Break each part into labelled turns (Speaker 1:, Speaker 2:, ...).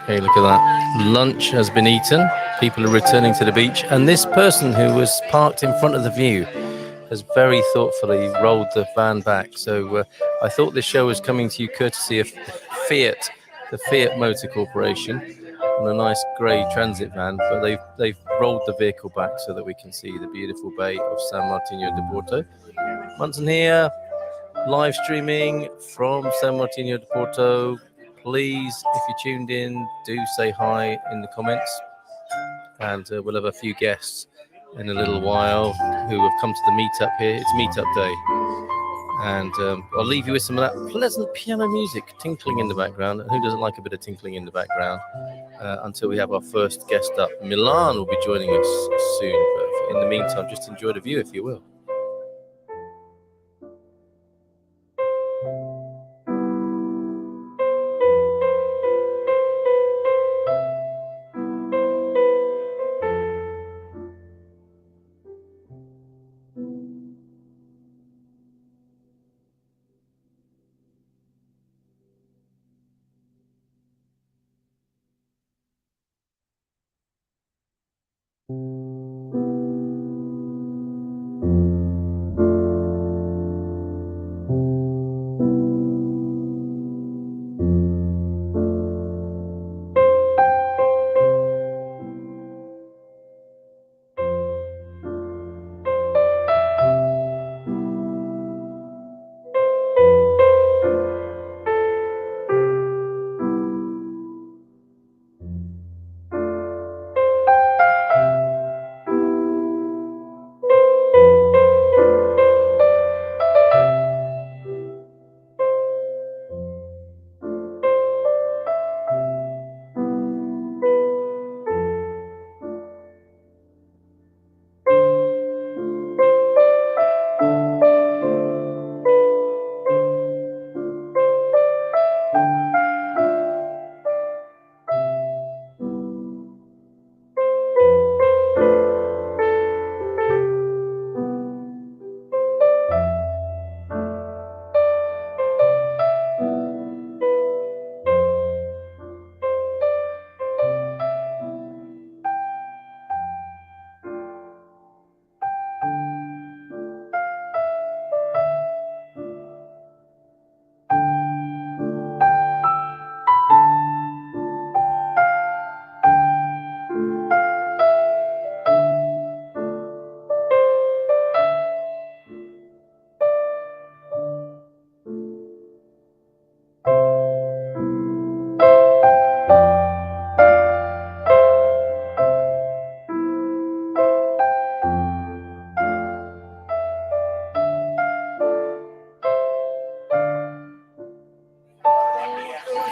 Speaker 1: Okay, look at that. Lunch has been eaten. People are returning to the beach. And this person who was parked in front of the view has very thoughtfully rolled the van back. So I thought this show was coming to you courtesy of Fiat, the Fiat Motor Corporation, on a nice grey transit van. But they've rolled the vehicle back so that we can see the beautiful bay of São Martinho de Porto. Munson here, live streaming from São Martinho de Porto. Please, if you tuned in, do say hi in the comments. And we'll have a few guests in a little while who have come to the meetup here. It's meetup day. And I'll leave you with some of that pleasant piano music tinkling in the background. And who doesn't like a bit of tinkling in the background? Until we have our first guest up. Milan will be joining us soon. But in the meantime, just enjoy the view if you will.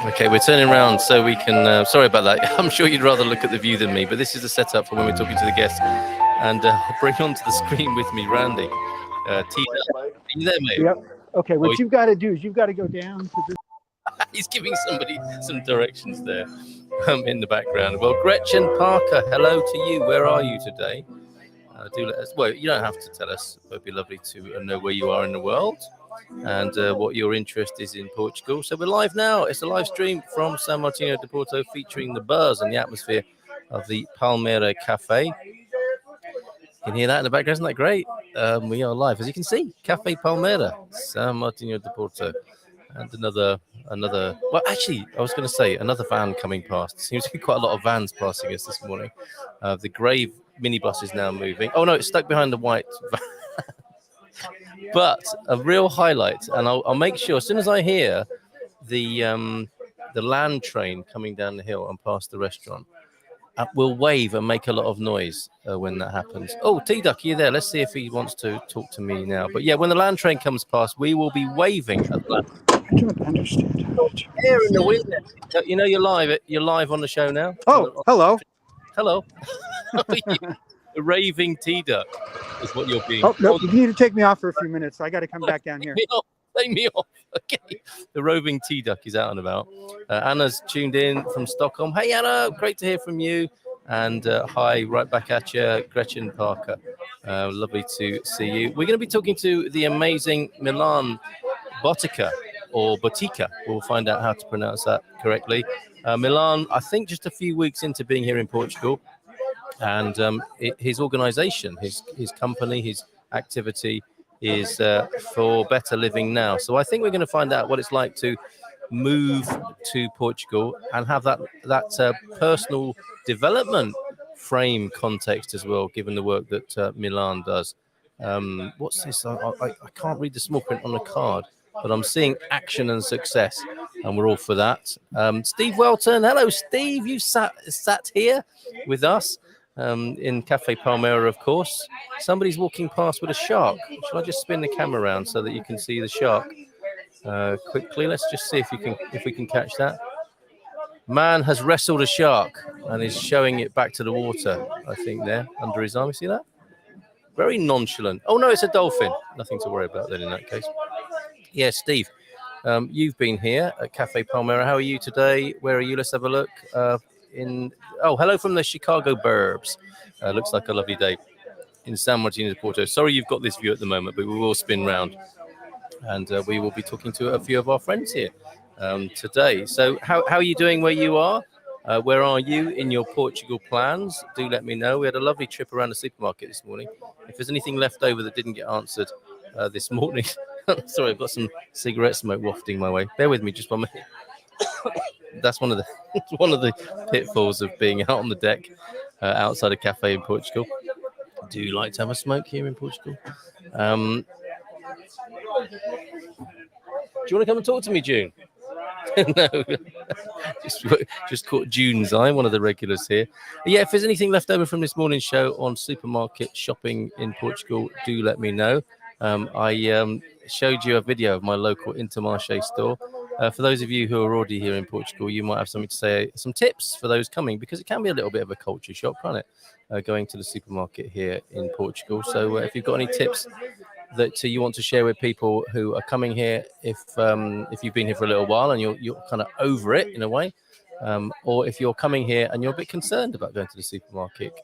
Speaker 1: Okay, we're turning around so we can. Sorry about that. I'm sure you'd rather look at the view than me, but this is the setup for when we're talking to the guests. And I'll bring onto the screen with me Randy. Are you there, mate?
Speaker 2: Yep. Okay, what you've got to do is you've got to go down to this.
Speaker 1: He's giving somebody some directions there in the background. Well, Gretchen Parker, hello to you. Where are you today? Do let us. Well, you don't have to tell us, but it'd be lovely to know where you are in the world and what your interest is in Portugal. So we're live now. It's a live stream from São Martinho de Porto featuring the buzz and the atmosphere of the Palmeira Cafe. You can hear that in the background. Isn't that great? We are live, as you can see. Cafe Palmeira, São Martinho de Porto. And another. Well, actually, I was going to say another van coming past. Seems to be quite a lot of vans passing us this morning. The grey minibus is now moving. Oh no, it's stuck behind the white van. But a real highlight, and I'll make sure as soon as I hear the land train coming down the hill and past the restaurant, we'll wave and make a lot of noise when that happens. Oh, T-Duck, you there? Let's see if he wants to talk to me now. But yeah, when the land train comes past, we will be waving at the land.
Speaker 2: I don't understand.
Speaker 1: Here in the window. You know you're live. You're live on the show now.
Speaker 2: Oh, hello.
Speaker 1: Hello. The raving T-Duck is what you're being.
Speaker 2: Oh, no, you need to take me off for a few minutes. I got to come back down here.
Speaker 1: Take me off. Okay. The roving T-Duck is out and about. Anna's tuned in from Stockholm. Hey, Anna. Great to hear from you. And hi, right back at you, Gretchen Parker. Lovely to see you. We're going to be talking to the amazing Milan Botica or Botica. We'll find out how to pronounce that correctly. Milan, I think just a few weeks into being here in Portugal, and his organisation, his company, his activity is for better living now. So I think we're going to find out what it's like to move to Portugal and have that personal development frame context as well, given the work that Milan does. What's this? I can't read the small print on the card, but I'm seeing action and success, and we're all for that. Steve Welton, hello, Steve. You sat here with us in Cafe Palmera, of course. Somebody's walking past with a shark. Shall I just spin the camera around so that you can see the shark quickly? Let's just see if we can catch that. Man has wrestled a shark and is showing it back to the water, I think, there under his arm. You see that? Very nonchalant. Oh, no, it's a dolphin. Nothing to worry about then in that case. Yeah, Steve, you've been here at Cafe Palmera. How are you today? Where are you? Let's have a look. Hello from the Chicago Burbs. Looks like a lovely day in São Martinho de Porto. Sorry you've got this view at the moment, but we will spin round. And we will be talking to a few of our friends here today. So how are you doing where you are? Where are you in your Portugal plans? Do let me know. We had a lovely trip around the supermarket this morning. If there's anything left over that didn't get answered this morning, sorry, I've got some cigarette smoke wafting my way. Bear with me just 1 minute. That's one of the pitfalls of being out on the deck outside a cafe in Portugal. Do you like to have a smoke here in Portugal? Do you want to come and talk to me, June? No, just caught June's eye, one of the regulars here. Yeah, if there's anything left over from this morning's show on supermarket shopping in Portugal, do let me know. I showed you a video of my local Intermarché store. For those of you who are already here in Portugal, you might have something to say, some tips for those coming, because it can be a little bit of a culture shock, can't it? Going to the supermarket here in Portugal. So if you've got any tips that you want to share with people who are coming here, if you've been here for a little while and you're kind of over it in a way, or if you're coming here and you're a bit concerned about going to the supermarket,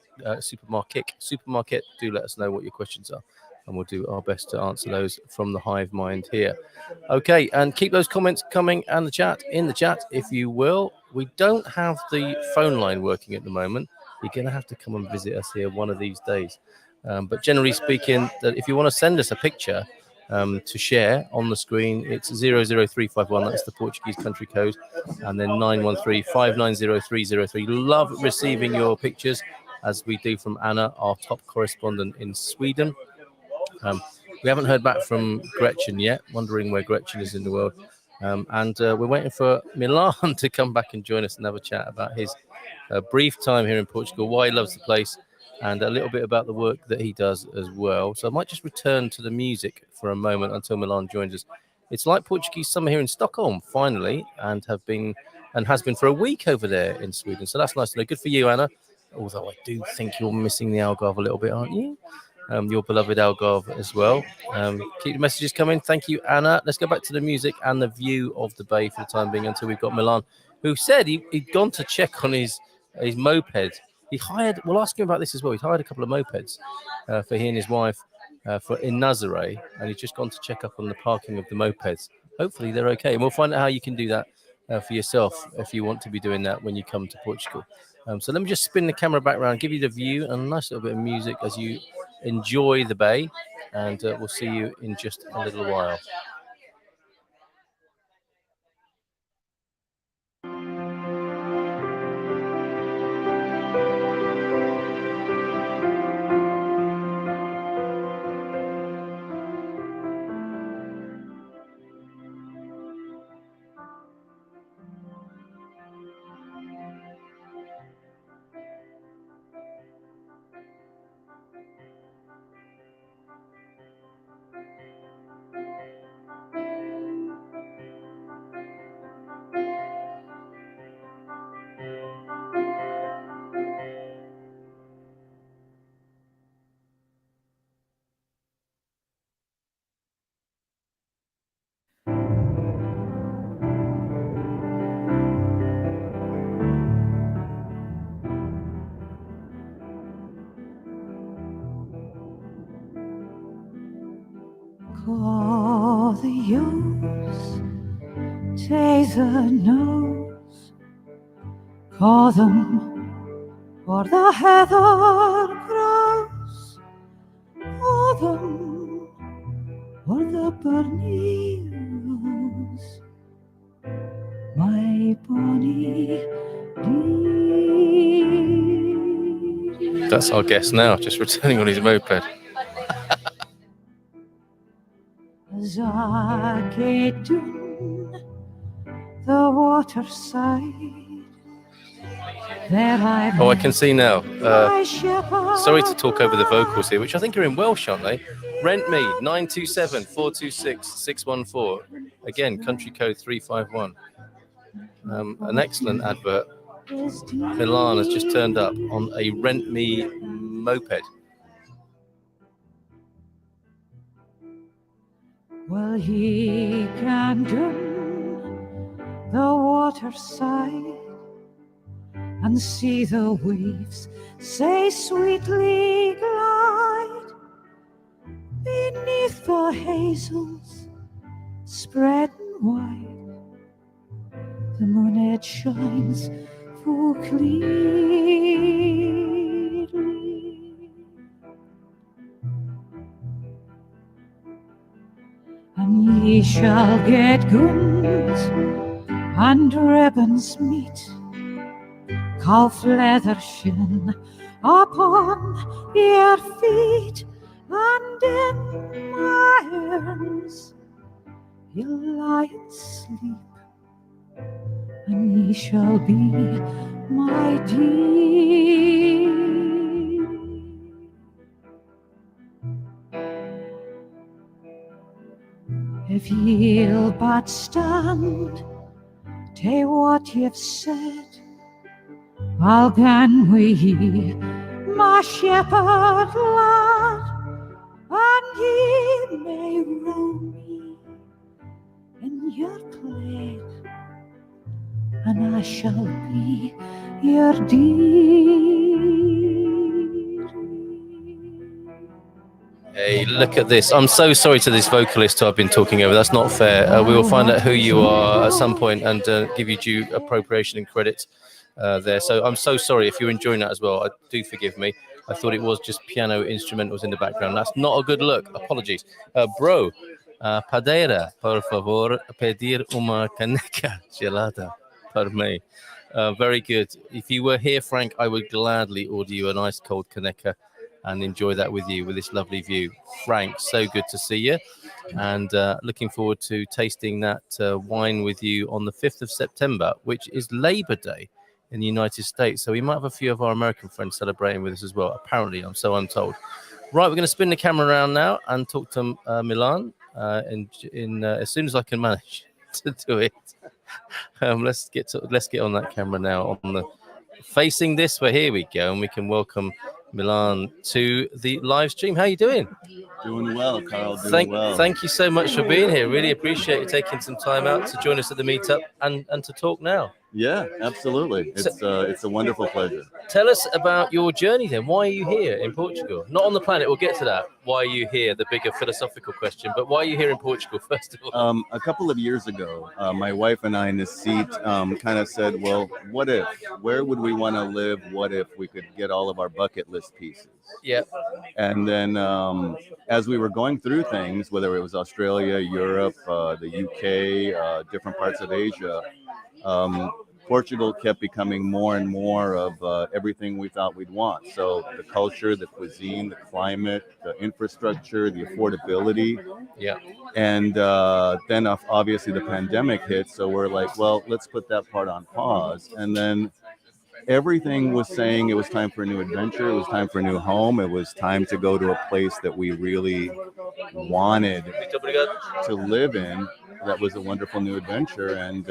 Speaker 1: do let us know what your questions are, and we'll do our best to answer those from the hive mind here. Okay, and keep those comments coming and in the chat, if you will. We don't have the phone line working at the moment. You're going to have to come and visit us here one of these days. But generally speaking, that if you want to send us a picture to share on the screen, it's 00351. That's the Portuguese country code, and then 913-590-303. Love receiving your pictures, as we do from Anna, our top correspondent in Sweden. We haven't heard back from Gretchen yet, wondering where Gretchen is in the world. And we're waiting for Milan to come back and join us and have a chat about his brief time here in Portugal, why he loves the place, and a little bit about the work that he does as well. So I might just return to the music for a moment until Milan joins us. It's like Portuguese summer here in Stockholm, finally, and has been for a week over there in Sweden. So that's nice to know. Good for you, Anna. Although I do think you're missing the Algarve a little bit, aren't you? Your beloved Algarve as well. Keep the messages coming. Thank you, Anna. Let's go back to the music and the view of the bay for the time being until we've got Milan, who said he'd gone to check on his moped. We'll ask him about this as well. He'd hired a couple of mopeds for he and his wife in Nazaré, and he's just gone to check up on the parking of the mopeds. Hopefully they're okay. And we'll find out how you can do that for yourself if you want to be doing that when you come to Portugal. So let me just spin the camera back around, give you the view and a nice little bit of music as you enjoy the bay, and we'll see you in just a little while.
Speaker 3: winter knows, call them, or the heather grows, call them, or the burnies, my bonny dear.
Speaker 1: That's our guest now, just returning on his moped.
Speaker 3: As I get down the waterside, there I
Speaker 1: Oh, I can see now.
Speaker 3: my shepherd.
Speaker 1: Sorry to talk over the vocals here, which I think are in Welsh, aren't they? Rent me 927 426 614. Again, country code 351. An excellent advert. Milan has just turned up on a Rent Me moped.
Speaker 3: Well, he can do the waterside and see the waves say sweetly glide beneath the hazels spread wide. The moonlight shines full clearly. And ye shall get goods and ribbons meet, calf leather shin upon your feet, and in my arms you'll lie and sleep, and ye shall be my dear. If ye'll but stand to what you've said, I'll gan wi' ye, my shepherd lad, and ye may roam me in your plaid, and I shall be your dear.
Speaker 1: Hey, look at this. I'm so sorry to this vocalist who I've been talking over. That's not fair. We will find out who you are at some point and give you due appropriation and credit there. So I'm so sorry if you're enjoying that as well. Do forgive me. I thought it was just piano instrumentals in the background. That's not a good look. Apologies. Bro, Padeira, por favor, pedir uma caneca gelada para mí. Very good. If you were here, Frank, I would gladly order you a nice cold caneca and enjoy that with you with this lovely view. Frank, so good to see you, and looking forward to tasting that wine with you on the 5th of September, which is Labor Day in the United States. So we might have a few of our American friends celebrating with us as well, apparently, so I'm told. Right, we're going to spin the camera around now and talk to Milan as soon as I can manage to do it. Let's get on that camera now, on the facing this way. Here we go, and we can welcome Milan to the live stream. How are you doing?
Speaker 4: Doing well, Carl. Well.
Speaker 1: Thank you so much for being here. Really appreciate you taking some time out to join us at the meetup and to talk now.
Speaker 4: Yeah, absolutely. It's a wonderful pleasure.
Speaker 1: Tell us about your journey then. Why are you here in Portugal? Not on the planet, we'll get to that. Why are you here? The bigger philosophical question. But why are you here in Portugal, first of all?
Speaker 4: A couple of years ago, my wife and I in this seat kind of said, well, what if? Where would we want to live? What if we could get all of our bucket list pieces?
Speaker 1: Yeah.
Speaker 4: And then as we were going through things, whether it was Australia, Europe, the UK, different parts of Asia, Portugal kept becoming more and more of everything we thought we'd want. So the culture, the cuisine, the climate, the infrastructure, the affordability.
Speaker 1: Yeah.
Speaker 4: And then obviously the pandemic hit. So we're like, well, let's put that part on pause. And then everything was saying it was time for a new adventure. It was time for a new home. It was time to go to a place that we really wanted to live in. That was a wonderful new adventure. And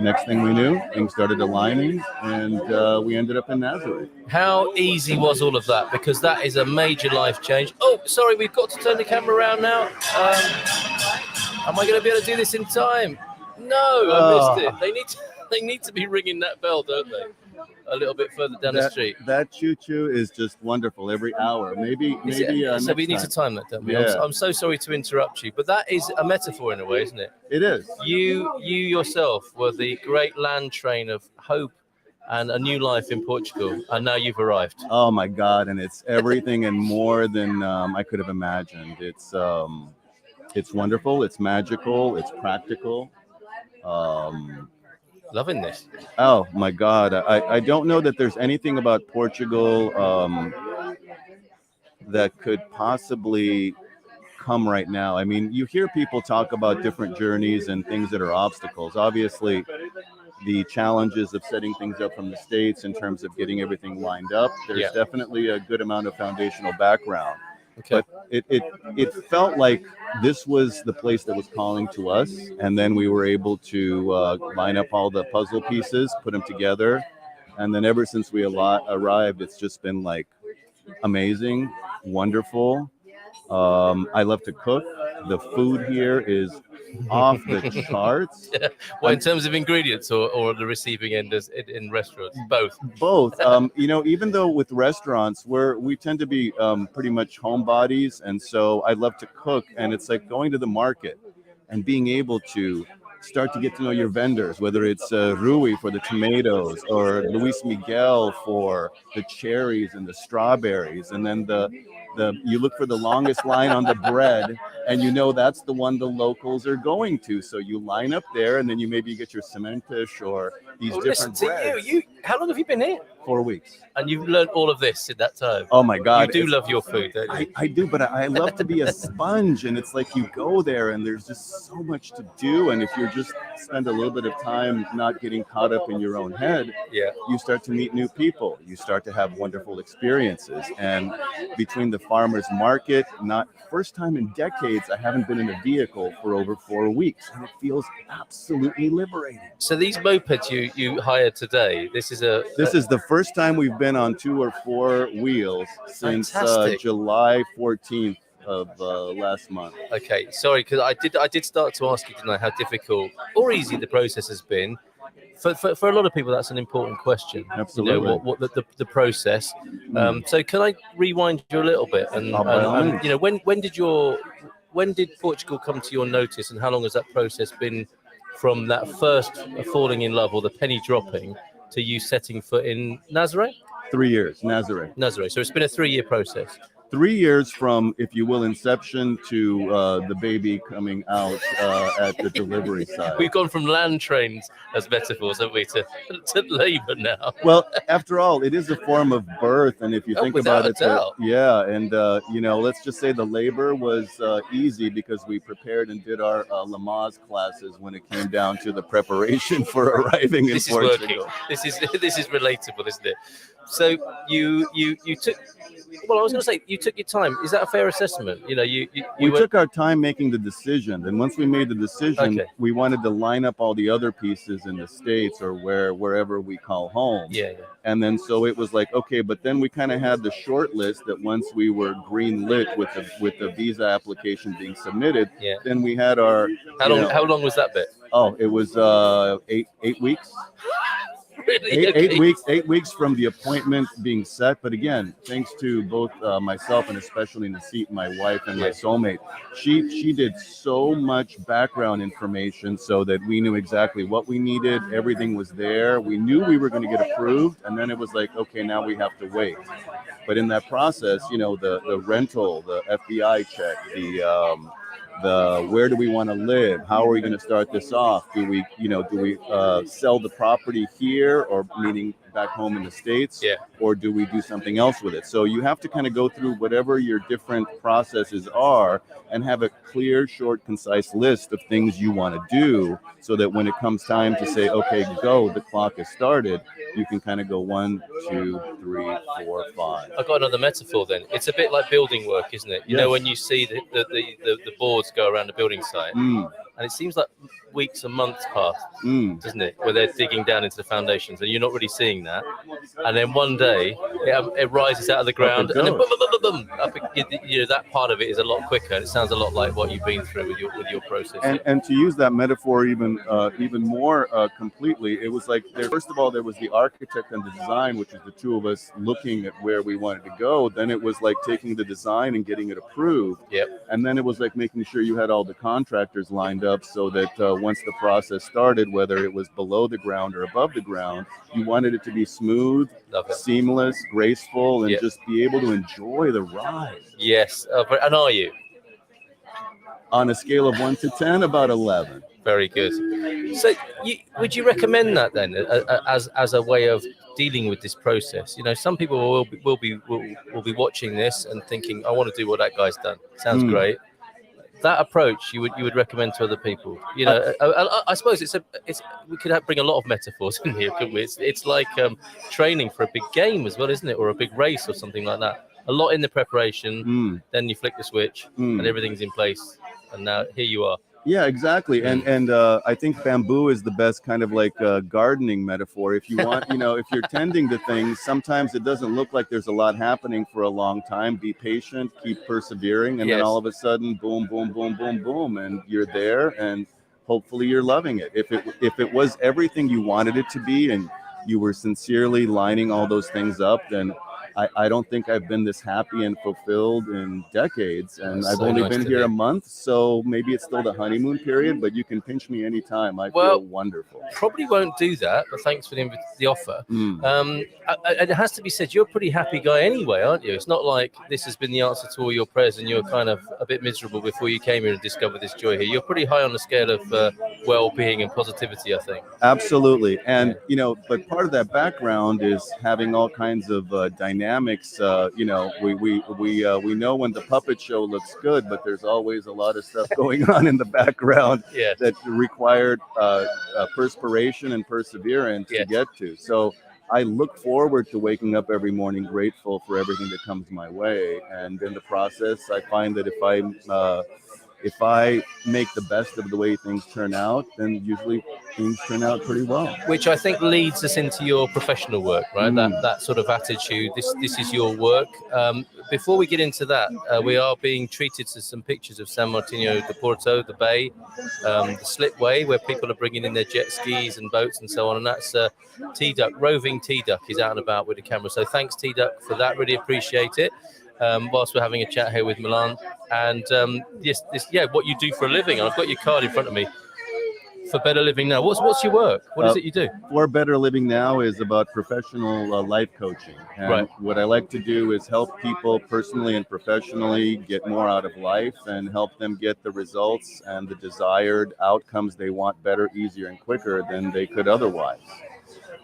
Speaker 4: next thing we knew, things started aligning, and we ended up in Nazareth.
Speaker 1: How easy was all of that? Because that is a major life change. Oh, sorry, we've got to turn the camera around now. Am I going to be able to do this in time? No, I missed it. They need to be ringing that bell, don't they? a little bit further down the street.
Speaker 4: That choo-choo is just wonderful every hour. Maybe
Speaker 1: So
Speaker 4: next
Speaker 1: we need
Speaker 4: time.
Speaker 1: to time that, don't we?
Speaker 4: Yeah.
Speaker 1: I'm so sorry to interrupt you, but that is a metaphor in a way, isn't it?
Speaker 4: It is.
Speaker 1: You yourself were the great land train of hope and a new life in Portugal, and now you've arrived.
Speaker 4: Oh my God! And it's everything and more than I could have imagined. It's wonderful. It's magical. It's practical.
Speaker 1: Loving this.
Speaker 4: Oh my God! I don't know that there's anything about Portugal that could possibly come right now. I mean, you hear people talk about different journeys and things that are obstacles. Obviously, the challenges of setting things up from the States in terms of getting everything lined up. There's definitely a good amount of foundational background.
Speaker 1: Okay.
Speaker 4: But it felt like this was the place that was calling to us, and then we were able to line up all the puzzle pieces, put them together, and then ever since we arrived, it's just been like amazing, wonderful. I love to cook. The food here is off the charts.
Speaker 1: Well, in terms of ingredients or the receiving end in restaurants, both.
Speaker 4: Even though with restaurants we tend to be pretty much homebodies, and so I love to cook, and it's like going to the market and being able to start to get to know your vendors, whether it's Rui for the tomatoes or Luis Miguel for the cherries and the strawberries, and then you look for the longest line on the bread, and that's the one the locals are going to. So you line up there, and then you maybe get your cementos or these different breads.
Speaker 1: How long have you been here?
Speaker 4: 4 weeks.
Speaker 1: And you've learned all of this in that time.
Speaker 4: Oh my God.
Speaker 1: You do love your food, don't you?
Speaker 4: I do, but I love to be a sponge, and it's like you go there and there's just so much to do. And if you're just spend a little bit of time not getting caught up in your own head, you start to meet new people. You start to have wonderful experiences. And between the farmers market, not first time in decades, I haven't been in a vehicle for over 4 weeks, and it feels absolutely liberating.
Speaker 1: So these mopeds you hired today, this is
Speaker 4: the first time we've been on 2 or 4 wheels since July 14th of last month.
Speaker 1: Okay, sorry, because I did start to ask you tonight how difficult or easy the process has been. For a lot of people, that's an important question.
Speaker 4: Absolutely.
Speaker 1: What the process. So can I rewind you a little bit? And when did Portugal come to your notice, and how long has that process been from that first falling in love or the penny dropping to you setting foot in Nazaré?
Speaker 4: 3 years, Nazaré.
Speaker 1: So it's been a 3-year process.
Speaker 4: 3 years from, if you will, inception to the baby coming out at the delivery side.
Speaker 1: We've gone from land trains as metaphors, haven't we, to labor now.
Speaker 4: Well, after all, it is a form of birth, and if you think about it, let's just say the labor was easy because we prepared and did our Lamaze classes when it came down to the preparation for arriving in Portugal.
Speaker 1: This is relatable, isn't it? So you took. Well, I was going to say you took your time. Is that a fair assessment? We
Speaker 4: took our time making the decision, and once we made the decision, we wanted to line up all the other pieces in the States or wherever we call home.
Speaker 1: Yeah.
Speaker 4: And then so it was like, okay, but then we kind of had the short list that once we were green lit with the visa application being submitted, then we had our. How
Speaker 1: long was that bit?
Speaker 4: Oh, it was 8 weeks.
Speaker 1: Really?
Speaker 4: 8 weeks from the appointment being set. But again, thanks to both myself and especially Nasit, my wife, and my soulmate, she did so much background information so that we knew exactly what we needed. Everything was there. We knew we were going to get approved, and then it was like, okay, now we have to wait. But in that process, the rental, the FBI check, the where do we want to live? How are we going to start this off? Do we sell the property here, or meaning back home in the States, or do we do something else with it? So you have to kind of go through whatever your different processes are and have a clear, short, concise list of things you want to do, so that when it comes time to say, okay, go, the clock has started, you can kind of go 1, 2, 3, 4, 5.
Speaker 1: I've got another metaphor then. It's a bit like building work, isn't it? You know, when you see the boards go around the building site, and it seems like weeks and months pass,
Speaker 4: Mm.
Speaker 1: doesn't it? Where they're digging down into the foundations, and you're not really seeing that. And then one day it rises out of the ground, and then boom, boom, boom, boom, boom, up, you know, that part of it is a lot quicker. And it sounds a lot like what you've been through with your process.
Speaker 4: And to use that metaphor even more completely, it was like first of all there was the architect and the design, which is the two of us looking at where we wanted to go. Then it was like taking the design and getting it approved.
Speaker 1: Yep.
Speaker 4: And then it was like making sure you had all the contractors lined up so that once the process started, whether it was below the ground or above the ground, you wanted it to be smooth, seamless, graceful, and just be able to enjoy the ride.
Speaker 1: Yes. And are you?
Speaker 4: On a scale of 1 to 10, about 11.
Speaker 1: Very good. So, would you recommend that then, as a way of dealing with this process? You know, some people will be watching this and thinking, "I want to do what that guy's done. Sounds great." That approach you would recommend to other people. You know, I suppose we could bring a lot of metaphors in here, couldn't we? It's like training for a big game as well, isn't it, or a big race or something like that. A lot in the preparation, then you flick the switch, and everything's in place, and now here you are.
Speaker 4: Yeah, exactly. And I think bamboo is the best kind of like gardening metaphor. If you want, you know, if you're tending to things, sometimes it doesn't look like there's a lot happening for a long time. Be patient, keep persevering, and then all of a sudden, boom, boom, boom, boom, boom, and you're there, and hopefully you're loving it. If it was everything you wanted it to be, and you were sincerely lining all those things up, then I don't think I've been this happy and fulfilled in decades, and I've only been here a month, so maybe it's still the honeymoon period, but you can pinch me anytime. I feel wonderful.
Speaker 1: Probably won't do that, but thanks for the offer. It has to be said, you're a pretty happy guy anyway, aren't you? It's not like this has been the answer to all your prayers and you're kind of a bit miserable before you came here and discovered this joy here. You're pretty high on the scale of well-being and positivity, I think.
Speaker 4: Absolutely. And, you know, but part of that background is having all kinds of dynamics. You know, we know when the puppet show looks good, but there's always a lot of stuff going on in the background that required perspiration and perseverance to get to. So I look forward to waking up every morning grateful for everything that comes my way. And in the process, I find that if I make the best of the way things turn out, then usually things turn out pretty well.
Speaker 1: Which I think leads us into your professional work, right? That sort of attitude. This is your work. Before we get into that, we are being treated to some pictures of Sāo Martinho de Porto, the bay, the slipway, where people are bringing in their jet skis and boats and so on. And that's T-Duck, roving T-Duck is out and about with the camera. So thanks, T-Duck, for that. Really appreciate it. Whilst we're having a chat here with Milan, and what you do for a living. I've got your card in front of me. For Better Living Now, what's your work? What is it you do?
Speaker 4: For Better Living Now is about professional life coaching, and what I like to do is help people personally and professionally get more out of life and help them get the results and the desired outcomes they want better, easier, and quicker than they could otherwise.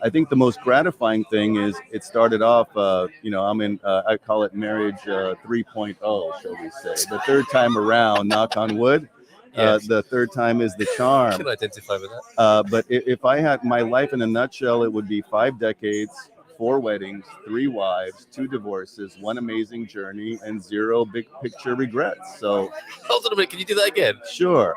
Speaker 4: I think the most gratifying thing is it started off, I'm in, I call it marriage 3.0, shall we say. The third time around, knock on wood, the third time is the charm.
Speaker 1: I can identify with that.
Speaker 4: But if I had my life in a nutshell, it would be 5 decades, 4 weddings, 3 wives, 2 divorces, 1 amazing journey, and 0 big picture regrets. So,
Speaker 1: hold on a minute, can you do that again?
Speaker 4: Sure.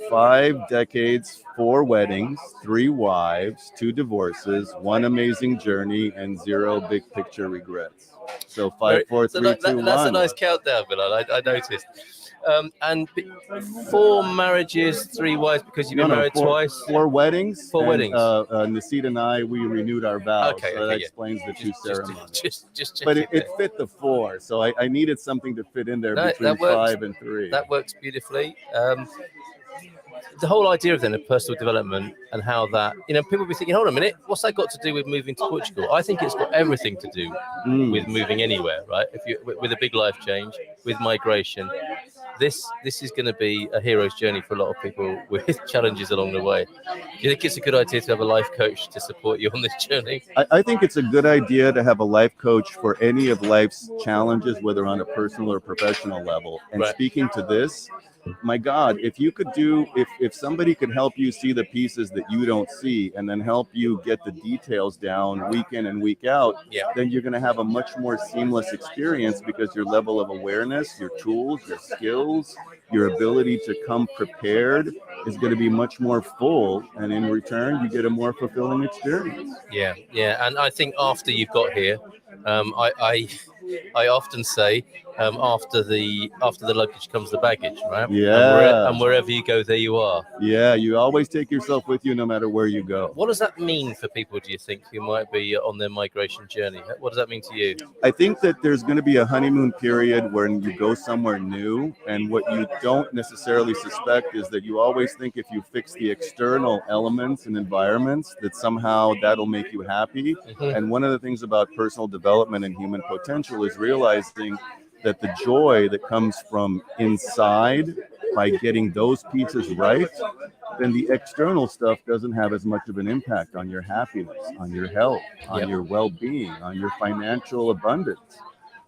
Speaker 4: 5 decades, 4 weddings, 3 wives, 2 divorces, 1 amazing journey, and 0 big picture regrets. So 5, 4, 3, 2, 1.
Speaker 1: That's a nice countdown, Milan. I noticed. And 4 marriages, 3 wives, because you've been married twice.
Speaker 4: 4 weddings.
Speaker 1: 4 weddings.
Speaker 4: Nasid and I, we renewed our vows.
Speaker 1: Okay,
Speaker 4: so that explains the 2 ceremonies.
Speaker 1: Just
Speaker 4: but it fit the 4, so I needed something to fit in there between 5 and 3.
Speaker 1: That works beautifully. The whole idea of personal development and how that, people be thinking, hold on a minute, what's that got to do with moving to Portugal? I think it's got everything to do with moving anywhere, right? If you with a big life change, with migration, this is going to be a hero's journey for a lot of people with challenges along the way. Do you think it's a good idea to have a life coach to support you on this journey?
Speaker 4: I think it's a good idea to have a life coach for any of life's challenges, whether on a personal or professional level. And speaking to this, my God, if you could if somebody could help you see the pieces that you don't see and then help you get the details down week in and week out, then you're going to have a much more seamless experience because your level of awareness, your tools, your skills, your ability to come prepared is going to be much more full. And in return, you get a more fulfilling experience.
Speaker 1: Yeah. And I think after you've got here, I often say after the luggage comes the baggage, right?
Speaker 4: Yeah.
Speaker 1: And wherever you go, there you are.
Speaker 4: Yeah, you always take yourself with you no matter where you go.
Speaker 1: What does that mean for people, do you think, who might be on their migration journey? What does that mean to you?
Speaker 4: I think that there's going to be a honeymoon period when you go somewhere new, and what you don't necessarily suspect is that you always think if you fix the external elements and environments that somehow that'll make you happy. And one of the things about personal development and human potential is realizing that the joy that comes from inside, by getting those pieces right, then the external stuff doesn't have as much of an impact on your happiness, on your health, on your well-being, on your financial abundance.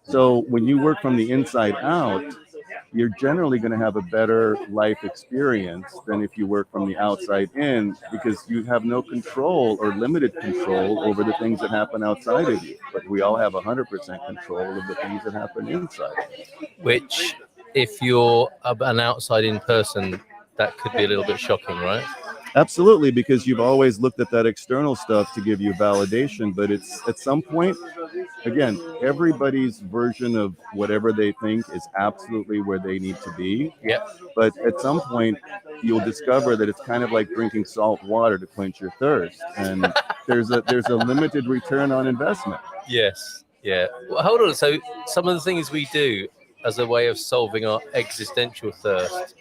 Speaker 4: So when you work from the inside out, you're generally going to have a better life experience than if you work from the outside in, because you have no control or limited control over the things that happen outside of you. But we all have 100% control of the things that happen inside.
Speaker 1: Which, if you're an outside-in person, that could be a little bit shocking, right?
Speaker 4: Absolutely, because you've always looked at that external stuff to give you validation, but it's at some point, again, everybody's version of whatever they think is absolutely where they need to be.
Speaker 1: Yeah.
Speaker 4: But at some point, you'll discover that it's kind of like drinking salt water to quench your thirst, and there's a limited return on investment.
Speaker 1: Yes. Yeah. Well, hold on. So some of the things we do as a way of solving our existential thirst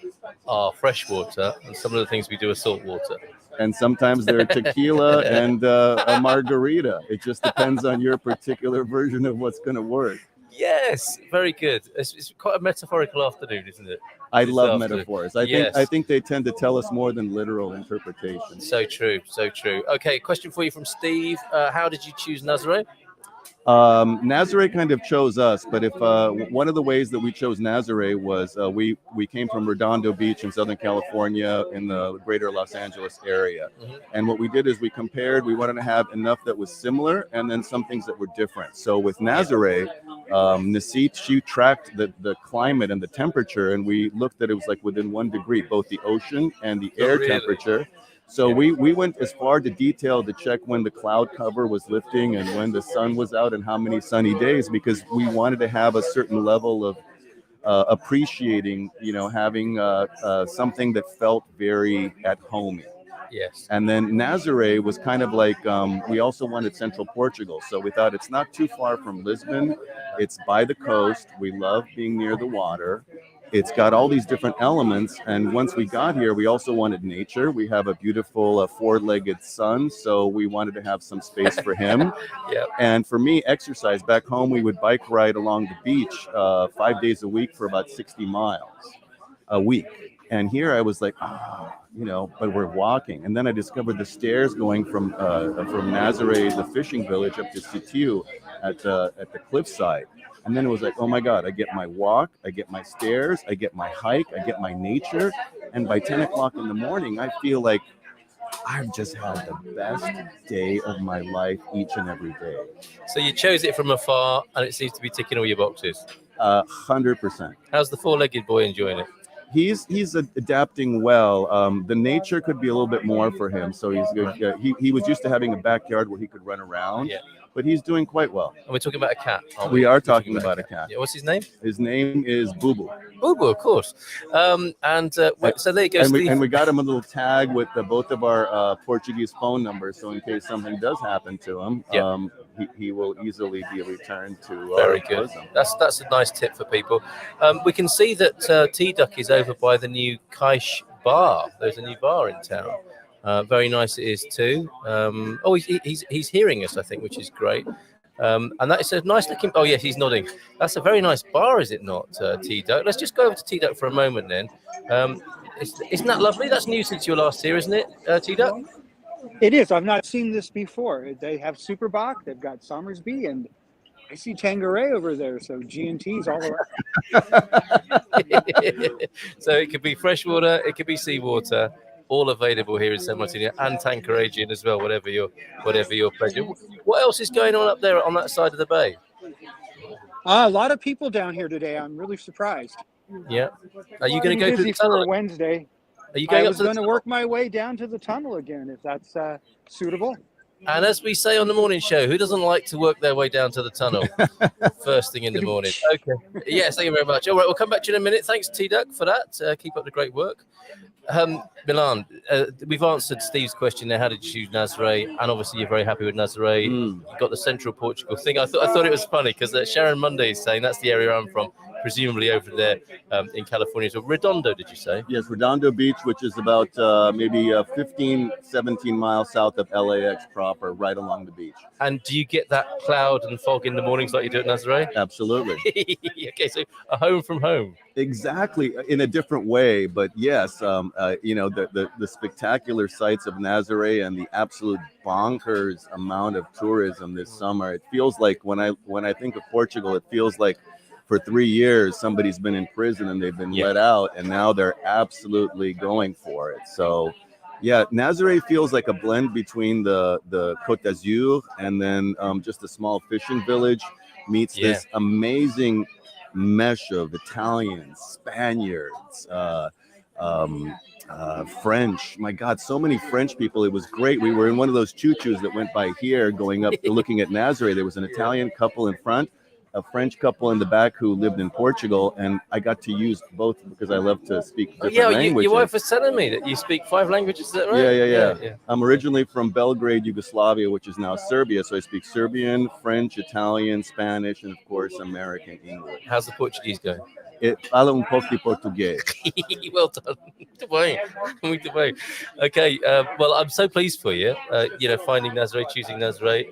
Speaker 1: are fresh water, and some of the things we do are salt water.
Speaker 4: And sometimes they're tequila and a margarita. It just depends on your particular version of what's going to work.
Speaker 1: Yes, very good. It's quite a metaphorical afternoon, isn't it?
Speaker 4: I love metaphors. I think they tend to tell us more than literal interpretation.
Speaker 1: So true, so true. Okay, question for you from Steve. How did you choose Nazare?
Speaker 4: Nazare kind of chose us, but if one of the ways that we chose Nazare was we came from Redondo Beach in Southern California in the greater Los Angeles area. And what we did is we compared, we wanted to have enough that was similar and then some things that were different. So with Nazare, Nasit, she tracked the climate and the temperature, and we looked at it was like within 1 degree, both the ocean and the air temperature. So we went as far to detail to check when the cloud cover was lifting and when the sun was out and how many sunny days, because we wanted to have a certain level of appreciating, having something that felt very at home.
Speaker 1: Yes.
Speaker 4: And then Nazare was kind of like, we also wanted central Portugal. So we thought it's not too far from Lisbon. It's by the coast. We love being near the water. It's got all these different elements. And once we got here, we also wanted nature. We have a beautiful four-legged son, so we wanted to have some space for him. And for me, exercise. Back home, we would bike ride along the beach 5 days a week for about 60 miles a week. And here I was like, but we're walking. And then I discovered the stairs going from Nazare, the fishing village, up to Sitiu at the cliffside. And then it was like, oh my God, I get my walk, I get my stairs, I get my hike, I get my nature. And by 10 o'clock in the morning, I feel like I've just had the best day of my life each and every day.
Speaker 1: So you chose it from afar, and it seems to be ticking all your boxes.
Speaker 4: 100%.
Speaker 1: How's the four-legged boy enjoying it?
Speaker 4: He's adapting well. The nature could be a little bit more for him. So he's good. He was used to having a backyard where he could run around. But he's doing quite well.
Speaker 1: And we're talking about a cat, aren't
Speaker 4: we? We are talking about a cat.
Speaker 1: Yeah, what's his name?
Speaker 4: His name is Boo Boo.
Speaker 1: Boo Boo, of course. So there you go.
Speaker 4: And we got him a little tag with both of our Portuguese phone numbers. So in case something does happen to him, he will easily be returned to
Speaker 1: Very good. Bosom. That's a nice tip for people. We can see that T-Duck is over by the new Kaish bar. There's a new bar in town. Very nice it is too. He's hearing us, I think, which is great. And that is a nice looking. Oh yes, he's nodding. That's a very nice bar, is it not, T-Duck? Let's just go over to T-Duck for a moment then. Isn't that lovely? That's new since your last year, isn't it, T-Duck?
Speaker 2: It is. I've not seen this before. They have Superbach, they've got Somersby, and I see Tanqueray over there, so G&T's all around.
Speaker 1: So it could be freshwater, it could be seawater, all available here in São Martinho, and Tanqueradian as well, whatever your pleasure. What else is going on up there on that side of the bay?
Speaker 2: A lot of people down here today. I'm really surprised.
Speaker 1: Yeah. Are you going to go to
Speaker 2: busy
Speaker 1: the tunnel?
Speaker 2: for a Wednesday.
Speaker 1: Are you going
Speaker 2: I
Speaker 1: up
Speaker 2: was
Speaker 1: to the
Speaker 2: going to
Speaker 1: tunnel?
Speaker 2: work my way down to the tunnel again, if that's suitable.
Speaker 1: And as we say on the morning show, who doesn't like to work their way down to the tunnel first thing in the morning? Okay. Yes, thank you very much. All right, we'll come back to you in a minute. Thanks, T-Duck, for that. Keep up the great work. Milan, we've answered Steve's question there. How did you choose Nazaré? And obviously, you're very happy with Nazaré. You got the Central Portugal thing. I thought it was funny because Sharon Monday is saying that's the area I'm from, presumably over there in California. So Redondo, did you say?
Speaker 4: Yes, Redondo Beach, which is about maybe 15, 17 miles south of LAX proper, right along the beach.
Speaker 1: And do you get that cloud and fog in the mornings like you do at Nazaré?
Speaker 4: Absolutely.
Speaker 1: Okay, so a home from home.
Speaker 4: Exactly, in a different way, but yes, you know, the spectacular sights of Nazaré and the absolute bonkers amount of tourism this summer. It feels like when I think of Portugal, it feels like for 3 years somebody's been in prison and they've been let out, and now they're absolutely going for it. So yeah, Nazaré feels like a blend between the Côte d'Azur and then just a small fishing village meets this amazing mesh of Italians, Spaniards, French. My God, so many French people. It was great. We were in one of those choo-choos that went by here going up looking at Nazaré. There was an Italian couple in front, a French couple in the back who lived in Portugal, and I got to use both because I love to speak different languages.
Speaker 1: Your wife was telling me that you speak 5 languages, is that right?
Speaker 4: Yeah. I'm originally from Belgrade, Yugoslavia, which is now Serbia, so I speak Serbian, French, Italian, Spanish, and of course American English.
Speaker 1: How's the Portuguese going?
Speaker 4: Falo um pouco de português.
Speaker 1: Well done. Muito bem. Okay, well, I'm so pleased for you. Finding Nazaré, choosing Nazaré,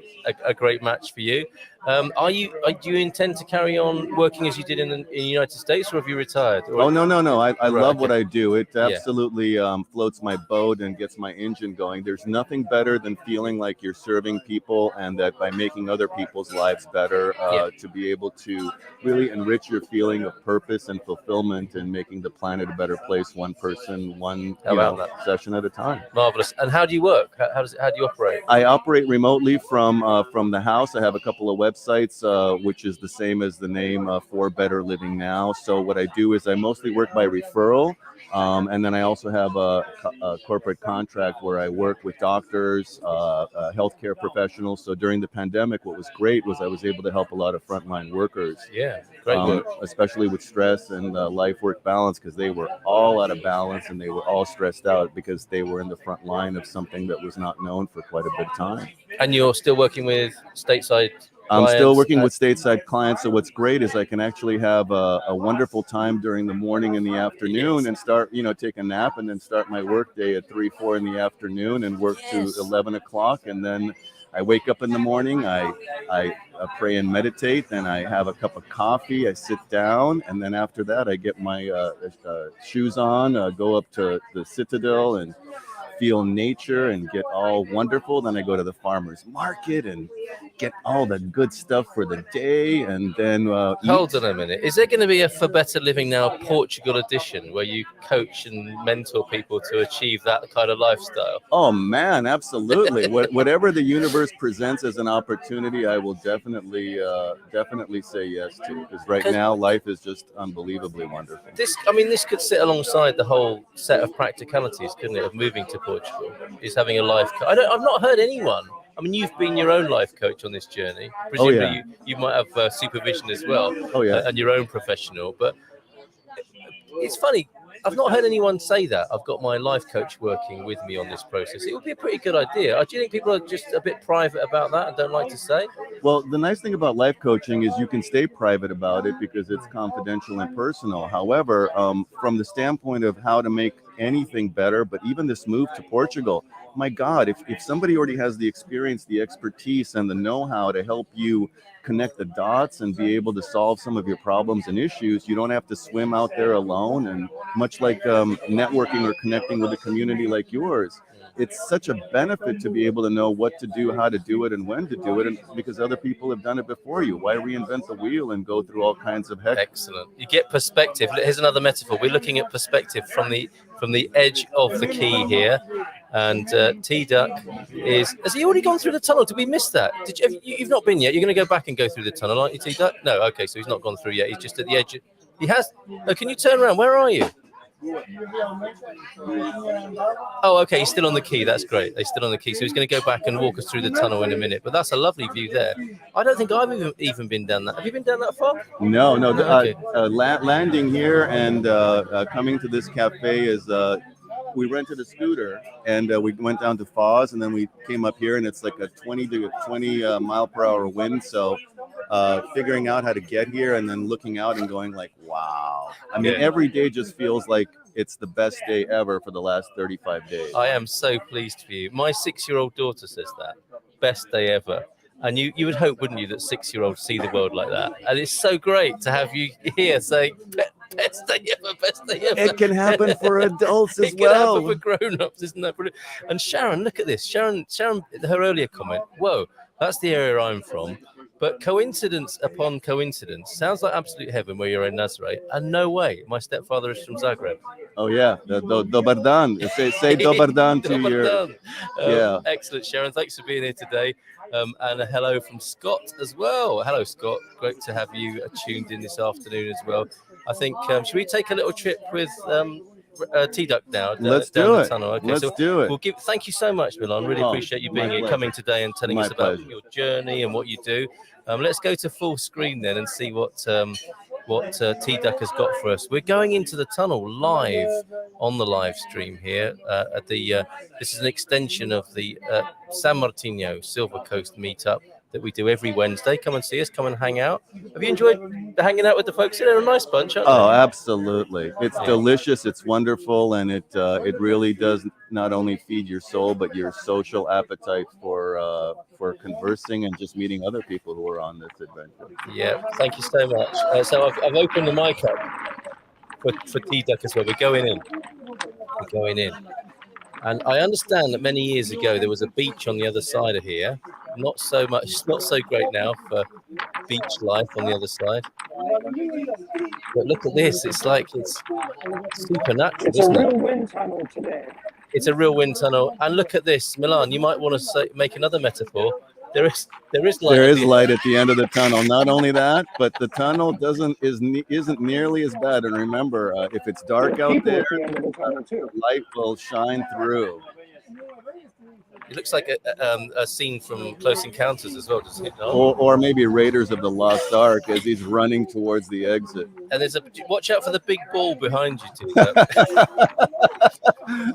Speaker 1: a great match for you. Do you intend to carry on working as you did in the United States, or have you retired?
Speaker 4: Oh, no. I love what I do. It absolutely floats my boat and gets my engine going. There's nothing better than feeling like you're serving people, and that by making other people's lives better, to be able to really enrich your feeling of purpose and fulfillment and making the planet a better place, one person, one session at a time.
Speaker 1: Marvelous. And how do you work? How do you operate?
Speaker 4: I operate remotely from the house. I have a couple of websites, which is the same as the name For Better Living Now. So what I do is I mostly work by referral. And then I also have a corporate contract where I work with doctors, healthcare professionals. So during the pandemic, what was great was I was able to help a lot of frontline workers.
Speaker 1: Yeah, great work.
Speaker 4: Especially with stress and life-work balance, because they were all out of balance and they were all stressed out because they were in the front line of something that was not known for quite a bit of time.
Speaker 1: And you're still working with stateside
Speaker 4: I'm still working with stateside clients. So what's great is I can actually have a wonderful time during the morning and the afternoon and start, take a nap and then start my work day at 3, 4 in the afternoon and work to 11 o'clock. And then I wake up in the morning, I pray and meditate, then I have a cup of coffee, I sit down, and then after that I get my shoes on, go up to the Citadel and feel nature and get all wonderful. Then I go to the farmer's market and get all the good stuff for the day, and then
Speaker 1: Hold on a minute. Is there going to be a For Better Living Now Portugal edition where you coach and mentor people to achieve that kind of lifestyle?
Speaker 4: Oh man, absolutely. Whatever the universe presents as an opportunity, I will definitely say yes to, because right now life is just unbelievably wonderful.
Speaker 1: This could sit alongside the whole set of practicalities, couldn't it, of moving to Portugal, is having a life coach. I've not heard anyone. I mean, you've been your own life coach on this journey. Presumably, you might have supervision as well. And your own professional. But it's funny. I've not heard anyone say that. I've got my life coach working with me on this process. It would be a pretty good idea. Do you think people are just a bit private about that and don't like to say?
Speaker 4: Well, the nice thing about life coaching is you can stay private about it because it's confidential and personal. However, from the standpoint of how to make anything better, but even this move to Portugal, my God, if somebody already has the experience, the expertise, and the know-how to help you connect the dots and be able to solve some of your problems and issues, you don't have to swim out there alone. And much like networking or connecting with a community like yours, it's such a benefit to be able to know what to do, how to do it, and when to do it, and because other people have done it before you. Why reinvent the wheel and go through all kinds of heck?
Speaker 1: Excellent. You get perspective. Here's another metaphor. We're looking at perspective from the edge of the quay here, and T-Duck has he already gone through the tunnel? Did we miss that? You've not been yet? You're going to go back and go through the tunnel, aren't you, T-Duck? No. Okay, so he's not gone through yet. He's just at the edge. He has. Oh, can you turn around? Where are you? Oh, okay. He's still on the quay. That's great. They're still on the quay. So he's going to go back and walk us through the tunnel in a minute. But that's a lovely view there. I don't think I've even been down that. Have you been down that far?
Speaker 4: No.
Speaker 1: Okay.
Speaker 4: Landing here and coming to this cafe is we rented a scooter and we went down to Foz, and then we came up here, and it's like a 20 mile per hour wind. So figuring out how to get here and then looking out and going like, wow. I mean, every day just feels like it's the best day ever for the last 35 days.
Speaker 1: I am so pleased for you. My 6-year-old daughter says that. Best day ever. And you would hope, wouldn't you, that 6-year-olds see the world like that? And it's so great to have you here saying, best day ever, best day ever.
Speaker 4: It can happen for adults as
Speaker 1: it
Speaker 4: well.
Speaker 1: It can happen for grown-ups, isn't that brilliant? And Sharon, look at this. Sharon, her earlier comment, whoa, that's the area I'm from. But coincidence upon coincidence, sounds like absolute heaven where you're in Nazaré, and no way, my stepfather is from Zagreb.
Speaker 4: Oh yeah, dobar dan. Say dobar dan to your. Yeah.
Speaker 1: Excellent, Sharon. Thanks for being here today, and a hello from Scott as well. Hello, Scott. Great to have you tuned in this afternoon as well. I think should we take a little trip with T-Duck now?
Speaker 4: Let's
Speaker 1: down
Speaker 4: do
Speaker 1: the
Speaker 4: it.
Speaker 1: Tunnel. Okay,
Speaker 4: Let's do it.
Speaker 1: We'll thank you so much, Milan. Really appreciate you being here, coming today and telling us about your journey and what you do. Let's go to full screen then and see what T-Duck has got for us. We're going into the tunnel live on the live stream here at the. This is an extension of the Sāo Martinho Silver Coast meetup that we do every Wednesday. Come and see us. Come and hang out. Have you enjoyed hanging out with the folks? They're a nice bunch, aren't they?
Speaker 4: Oh, absolutely. It's delicious. It's wonderful, and it really does not only feed your soul but your social appetite for conversing and just meeting other people who are on this adventure.
Speaker 1: Yeah, thank you so much. So I've opened the mic up for T-Duck as well. We're going in. And I understand that many years ago there was a beach on the other side of here. Not so great now for beach life on the other side. But look at this. It's supernatural, isn't it? It's a real wind tunnel today. It's a real wind tunnel. And look at this. Milan, you might want to make another metaphor. There is light.
Speaker 4: There is light at the end of the tunnel. Not only that, but the tunnel isn't nearly as bad. And remember, if it's dark out there, light will shine through.
Speaker 1: It looks like a scene from Close Encounters as well, doesn't it?
Speaker 4: Or maybe Raiders of the Lost Ark as he's running towards the exit.
Speaker 1: And watch out for the big ball behind you, too.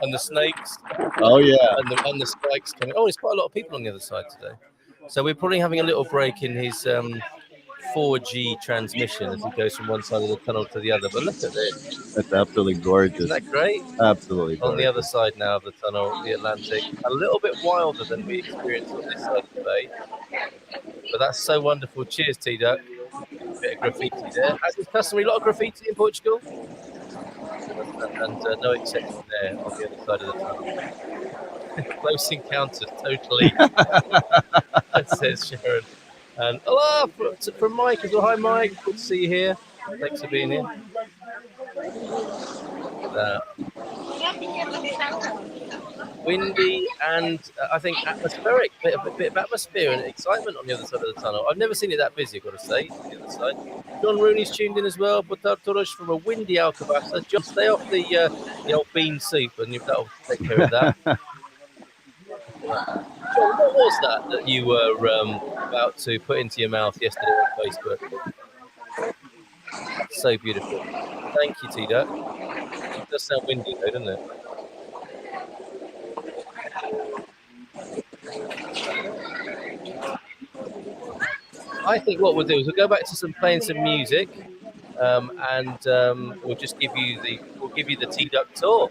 Speaker 1: And the snakes.
Speaker 4: Oh yeah.
Speaker 1: And the spikes coming. Oh, there's quite a lot of people on the other side today. So we're probably having a little break in his 4G transmission as he goes from one side of the tunnel to the other. But look at this.
Speaker 4: That's absolutely gorgeous.
Speaker 1: Isn't that great?
Speaker 4: Absolutely gorgeous.
Speaker 1: On the other side now of the tunnel, the Atlantic, a little bit wilder than we experienced on this side of the bay. But that's so wonderful. Cheers, T-Duck. Bit of graffiti there. As is customary, a lot of graffiti in Portugal. And no exception there on the other side of the tunnel. Close Encounters, totally. Says Sharon. And hello from Mike as well. Hi, Mike. Good to see you here. Thanks for being here. Windy and I think atmospheric. Bit of atmosphere and excitement on the other side of the tunnel. I've never seen it that busy, I've got to say. On the other side. John Rooney's tuned in as well. Botar Torres from a windy Alcobaça. Just stay off the old bean soup, and that'll take care of that. John, what was that you were about to put into your mouth yesterday on Facebook? So beautiful. Thank you, T-Duck. It does sound windy though, doesn't it? I think what we'll do is we'll go back to playing some music, and we'll just give you the T-Duck tour.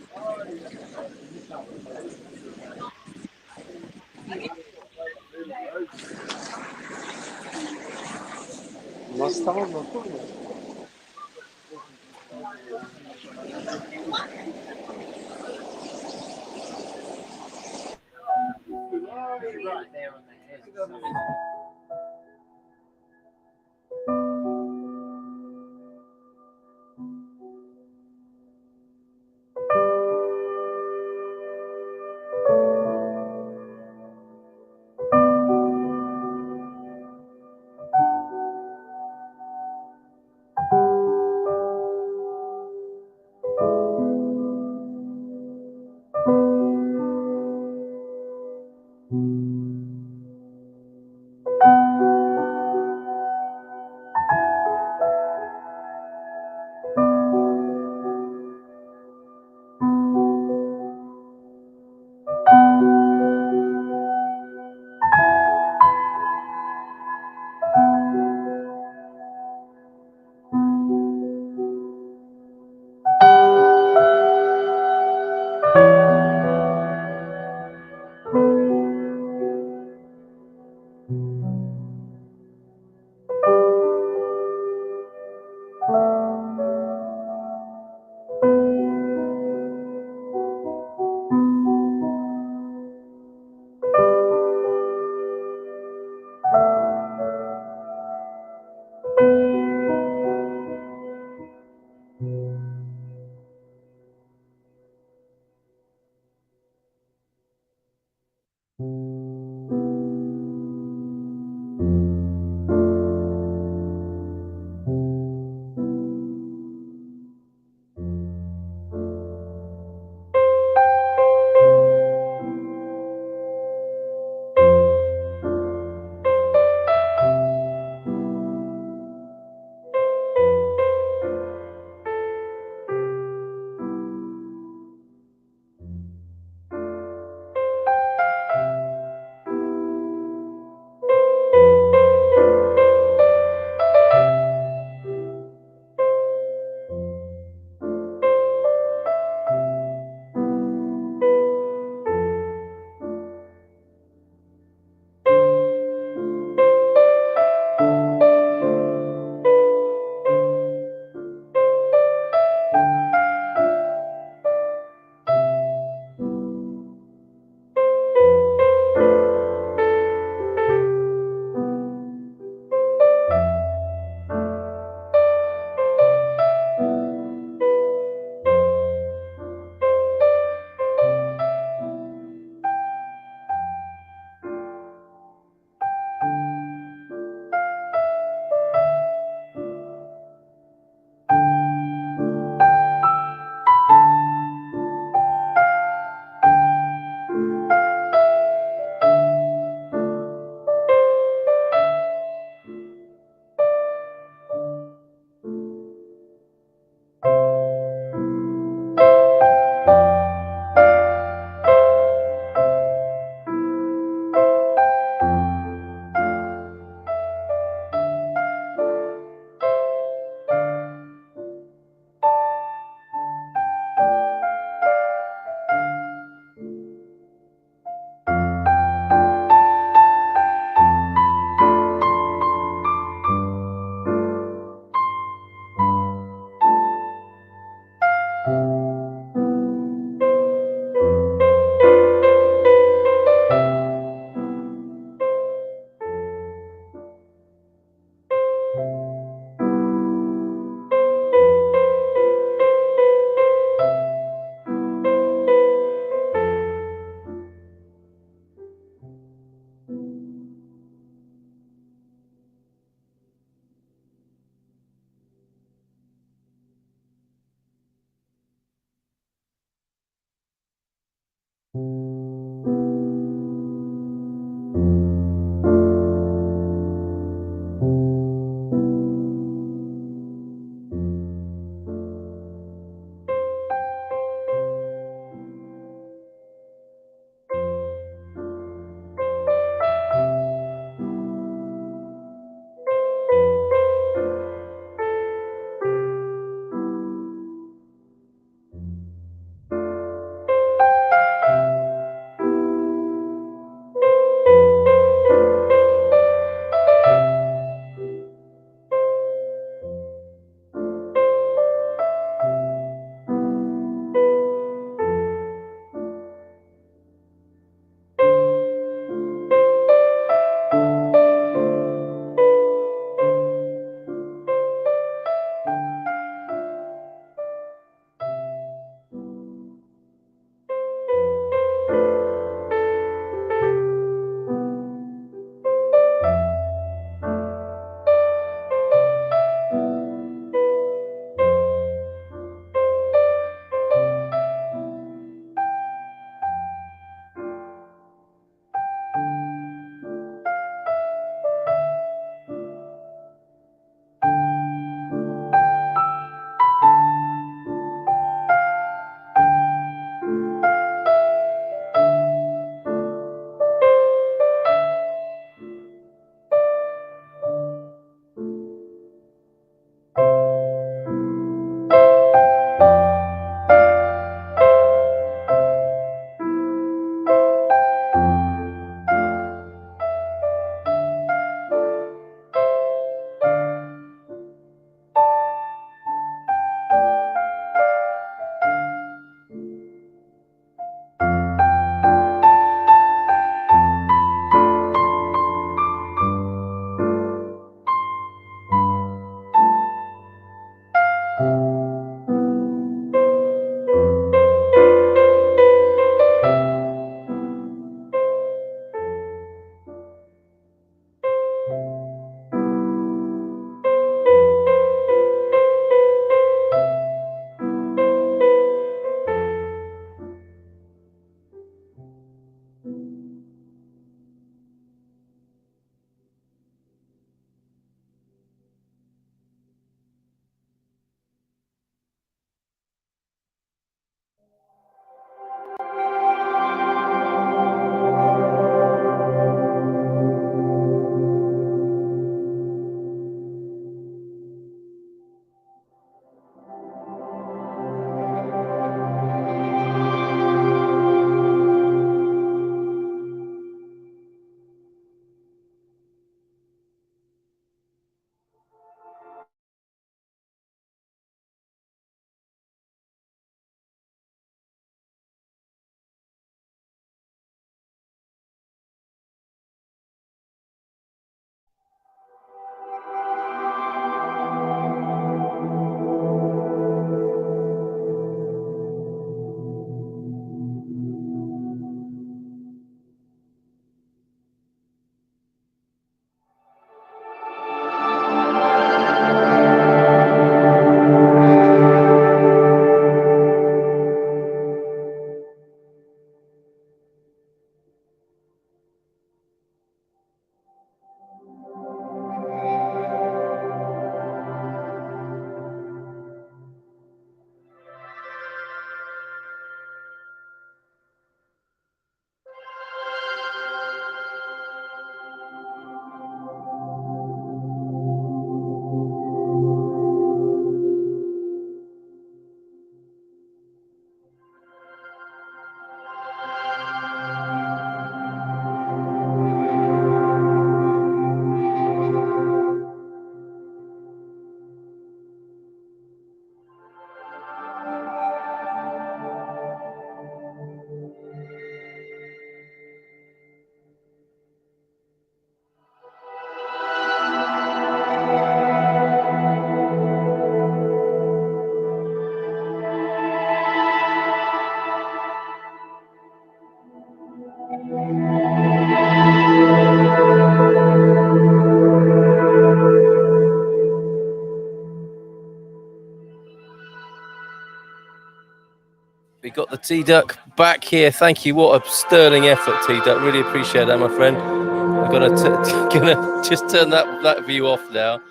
Speaker 1: We got the T-Duck back here. Thank you. What a sterling effort, T-Duck. Really appreciate that, my friend. I'm gonna just turn that view off now.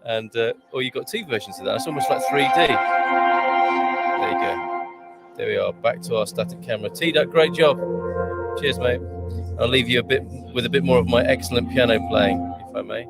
Speaker 1: And you've got two versions of that. It's almost like 3D. There you go. There we are. Back to our static camera. T-Duck, great job. Cheers, mate. I'll leave you with a bit more of my excellent piano playing, if I may.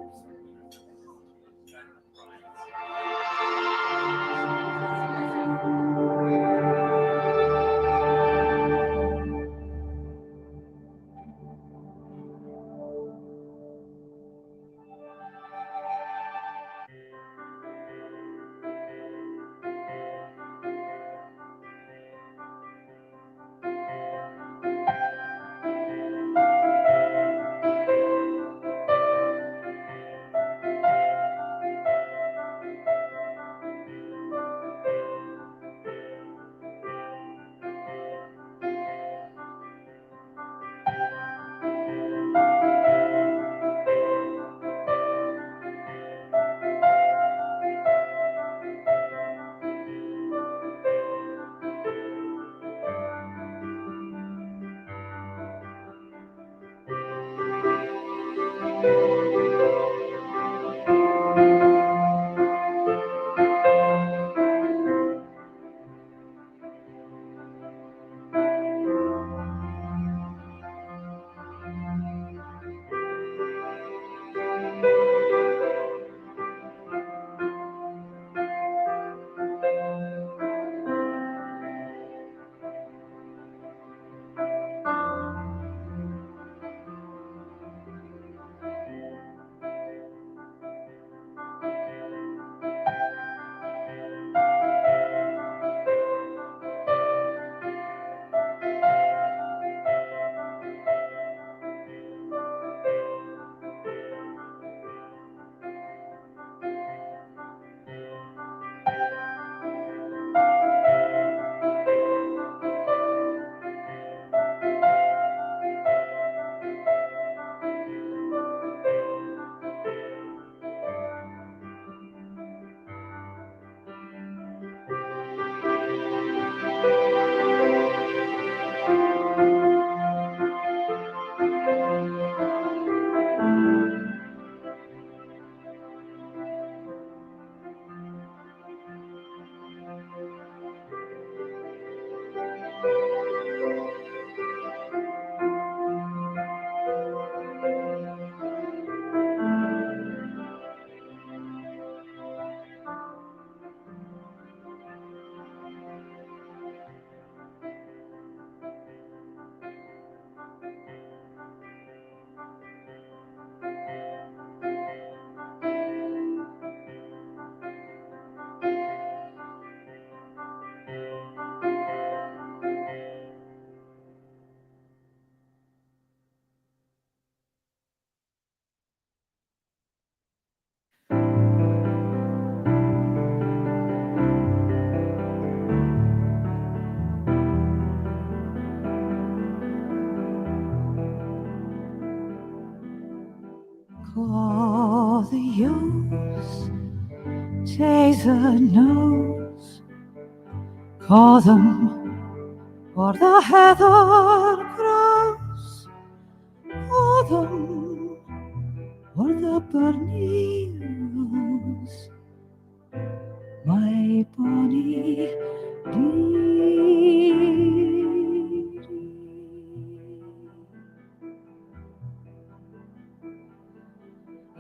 Speaker 3: Call the ewes, take the nose, call them for the heather grows, call them for the burnews, my bonny dearie.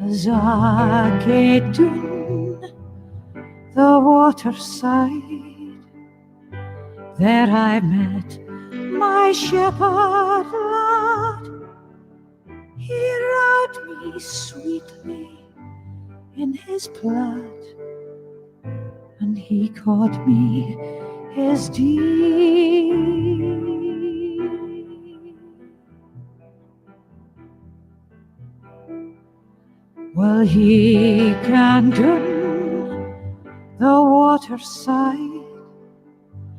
Speaker 3: As I gaed down the waterside, there I met my shepherd lad. He rowed me sweetly in his plaid, and he called me his dearie. Well, he can down the waterside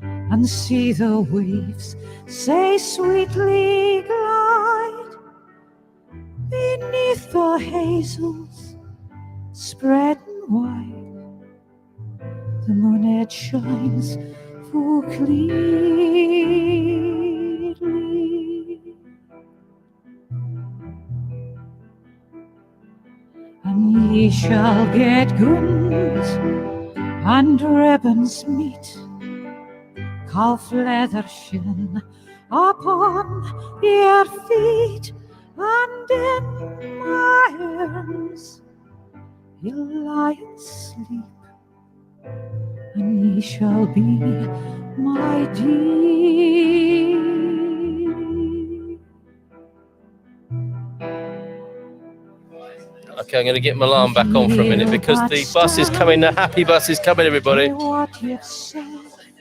Speaker 3: and see the waves say sweetly glide beneath the hazels spreading wide. The moon it shines full clearly, and ye shall get guns and ribbons meet, calf leather shin upon your feet, and in my arms you'll lie and sleep, and ye shall be my dear.
Speaker 1: Okay, I'm going to get Milan back on for a minute because the bus is coming. The happy bus is coming, everybody.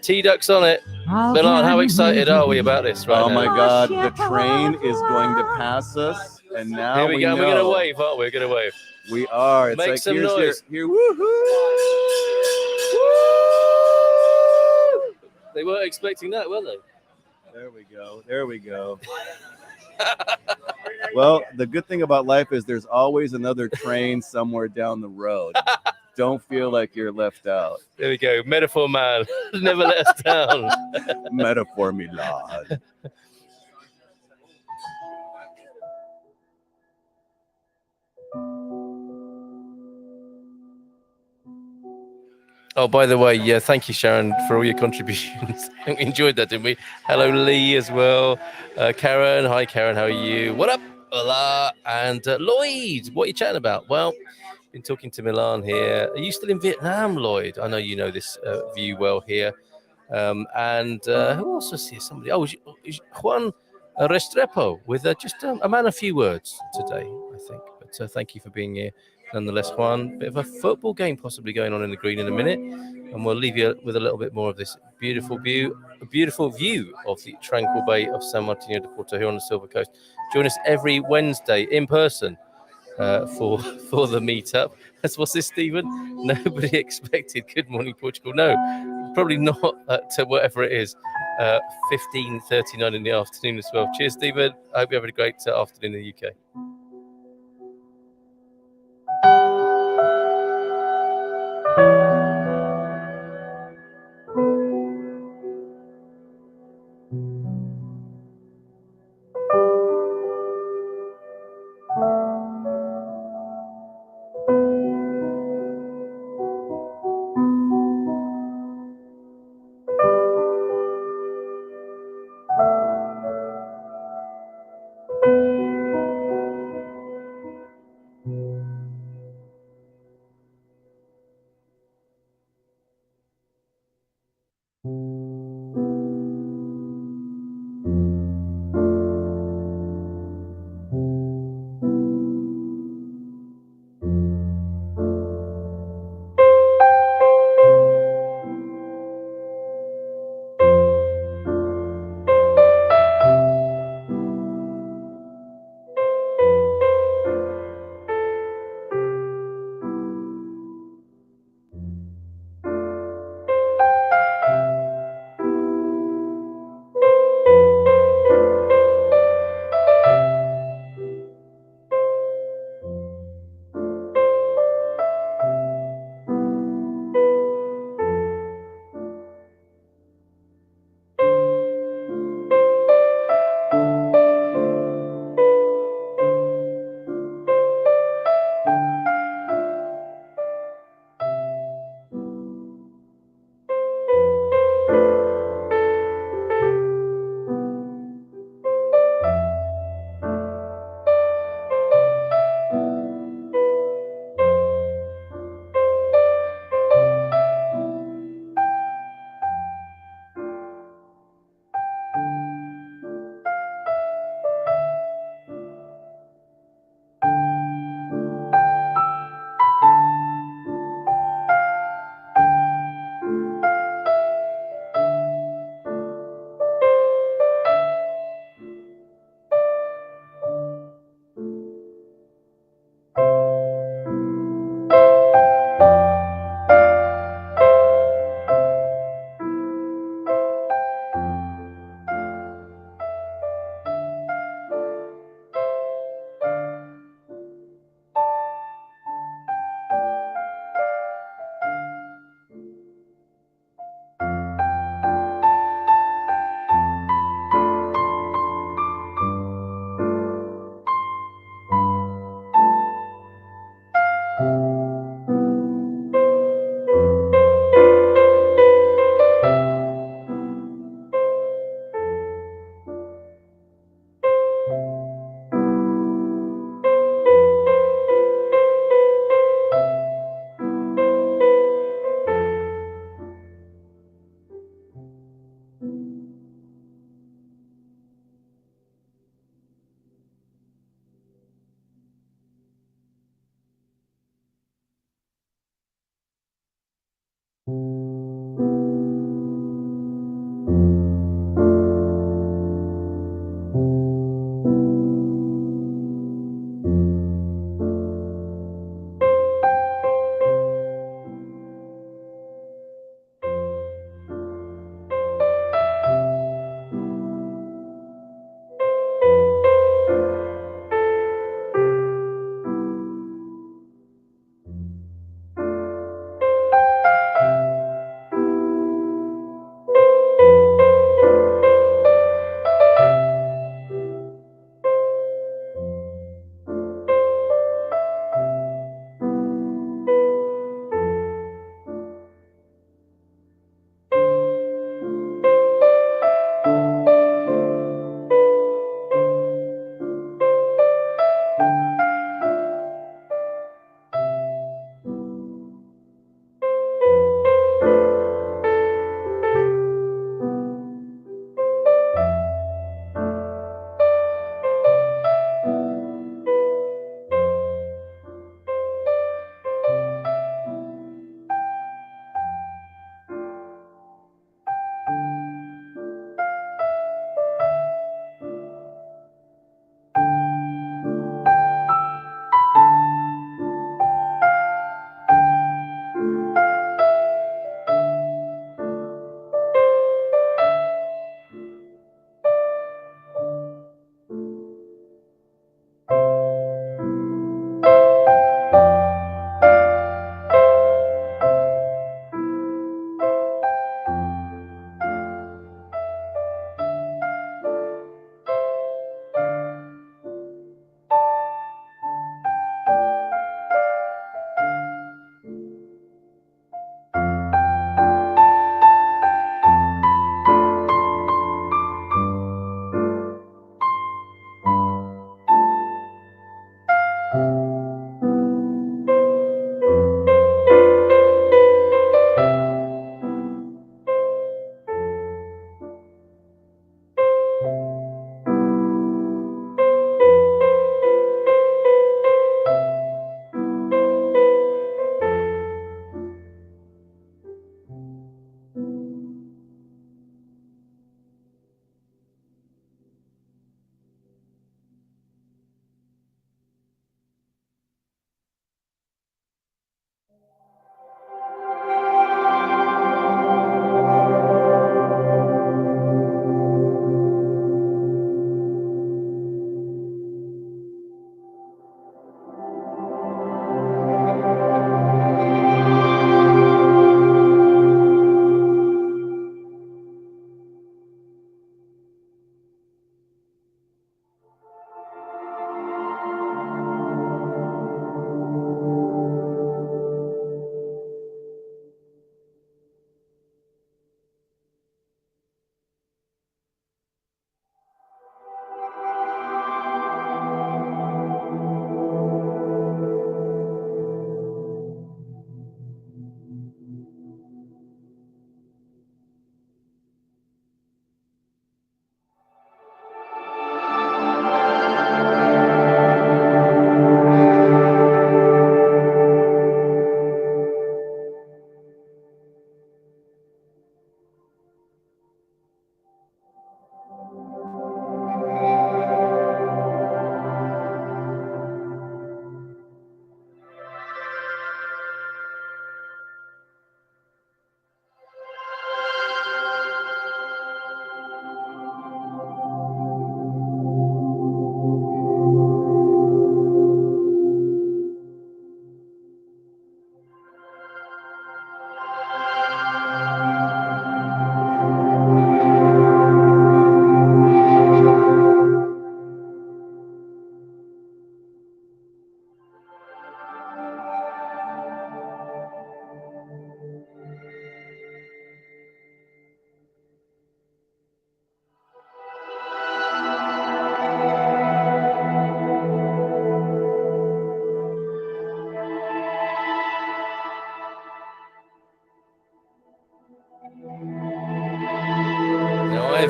Speaker 1: T-Duck's on it. Milan, how excited are we about this right now?
Speaker 4: Oh my God, the train is going to pass us, and now
Speaker 1: Here we go.
Speaker 4: know.
Speaker 1: We're going to wave, aren't we? We're going to wave.
Speaker 4: We are. It's
Speaker 1: Make
Speaker 4: like
Speaker 1: some
Speaker 4: here's
Speaker 1: noise.
Speaker 4: Here, woohoo!
Speaker 1: They weren't expecting that, were they?
Speaker 4: There we go. There we go. Well, the good thing about life is there's always another train somewhere down the road. Don't feel like you're left out.
Speaker 1: There we go. Metaphor man. Never let us down.
Speaker 4: Metaphor, me lord.
Speaker 1: Oh, by the way, yeah, thank you, Sharon, for all your contributions. We enjoyed that, didn't we? Hello, Lee, as well. Karen, hi, Karen, how are you? What up? Hola. And Lloyd, what are you chatting about? Well, been talking to Milan here. Are you still in Vietnam, Lloyd? I know you know this view well here. And who else was here? Somebody. Oh, is Juan Restrepo with just a man, a few words today, I think. But thank you for being here. Nonetheless, Juan, bit of a football game possibly going on in the green in a minute, and we'll leave you with a little bit more of this beautiful view of the tranquil bay of São Martinho de Porto here on the Silver Coast. Join us every Wednesday in person for the meetup. What's this, Stephen? Nobody expected Good Morning Portugal. No, probably not to whatever it is. 15:39 in the afternoon as well. Cheers, Stephen. I hope you have a great afternoon in the UK.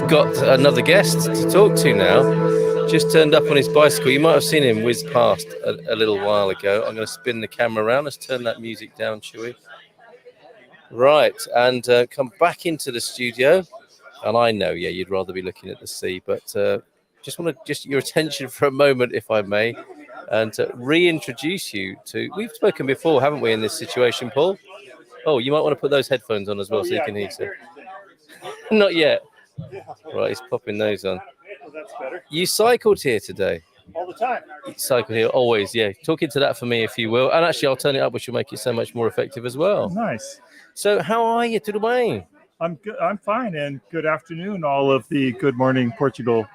Speaker 1: got another guest to talk to now. Just turned up on his bicycle. You might have seen him whiz past a little while ago. I'm going to spin the camera around. Let's turn that music down, shall we? Right, and come back into the studio. And I know, yeah, you'd rather be looking at the sea, but just want to your attention for a moment, if I may, and to reintroduce you to. We've spoken before, haven't we, in this situation, Paul? Oh, you might want to put those headphones on as well, so you can hear. So. Not yet. Right, he's popping those on.
Speaker 2: Well, that's better.
Speaker 1: You cycled here today.
Speaker 2: All the time.
Speaker 1: You cycled here always, yeah. Talk into that for me, if you will. And actually, I'll turn it up, which will make it so much more effective as well.
Speaker 5: Nice.
Speaker 1: So, how are you, tudo bem?
Speaker 5: I'm good. I'm fine, and good afternoon, all of the Good Morning Portugal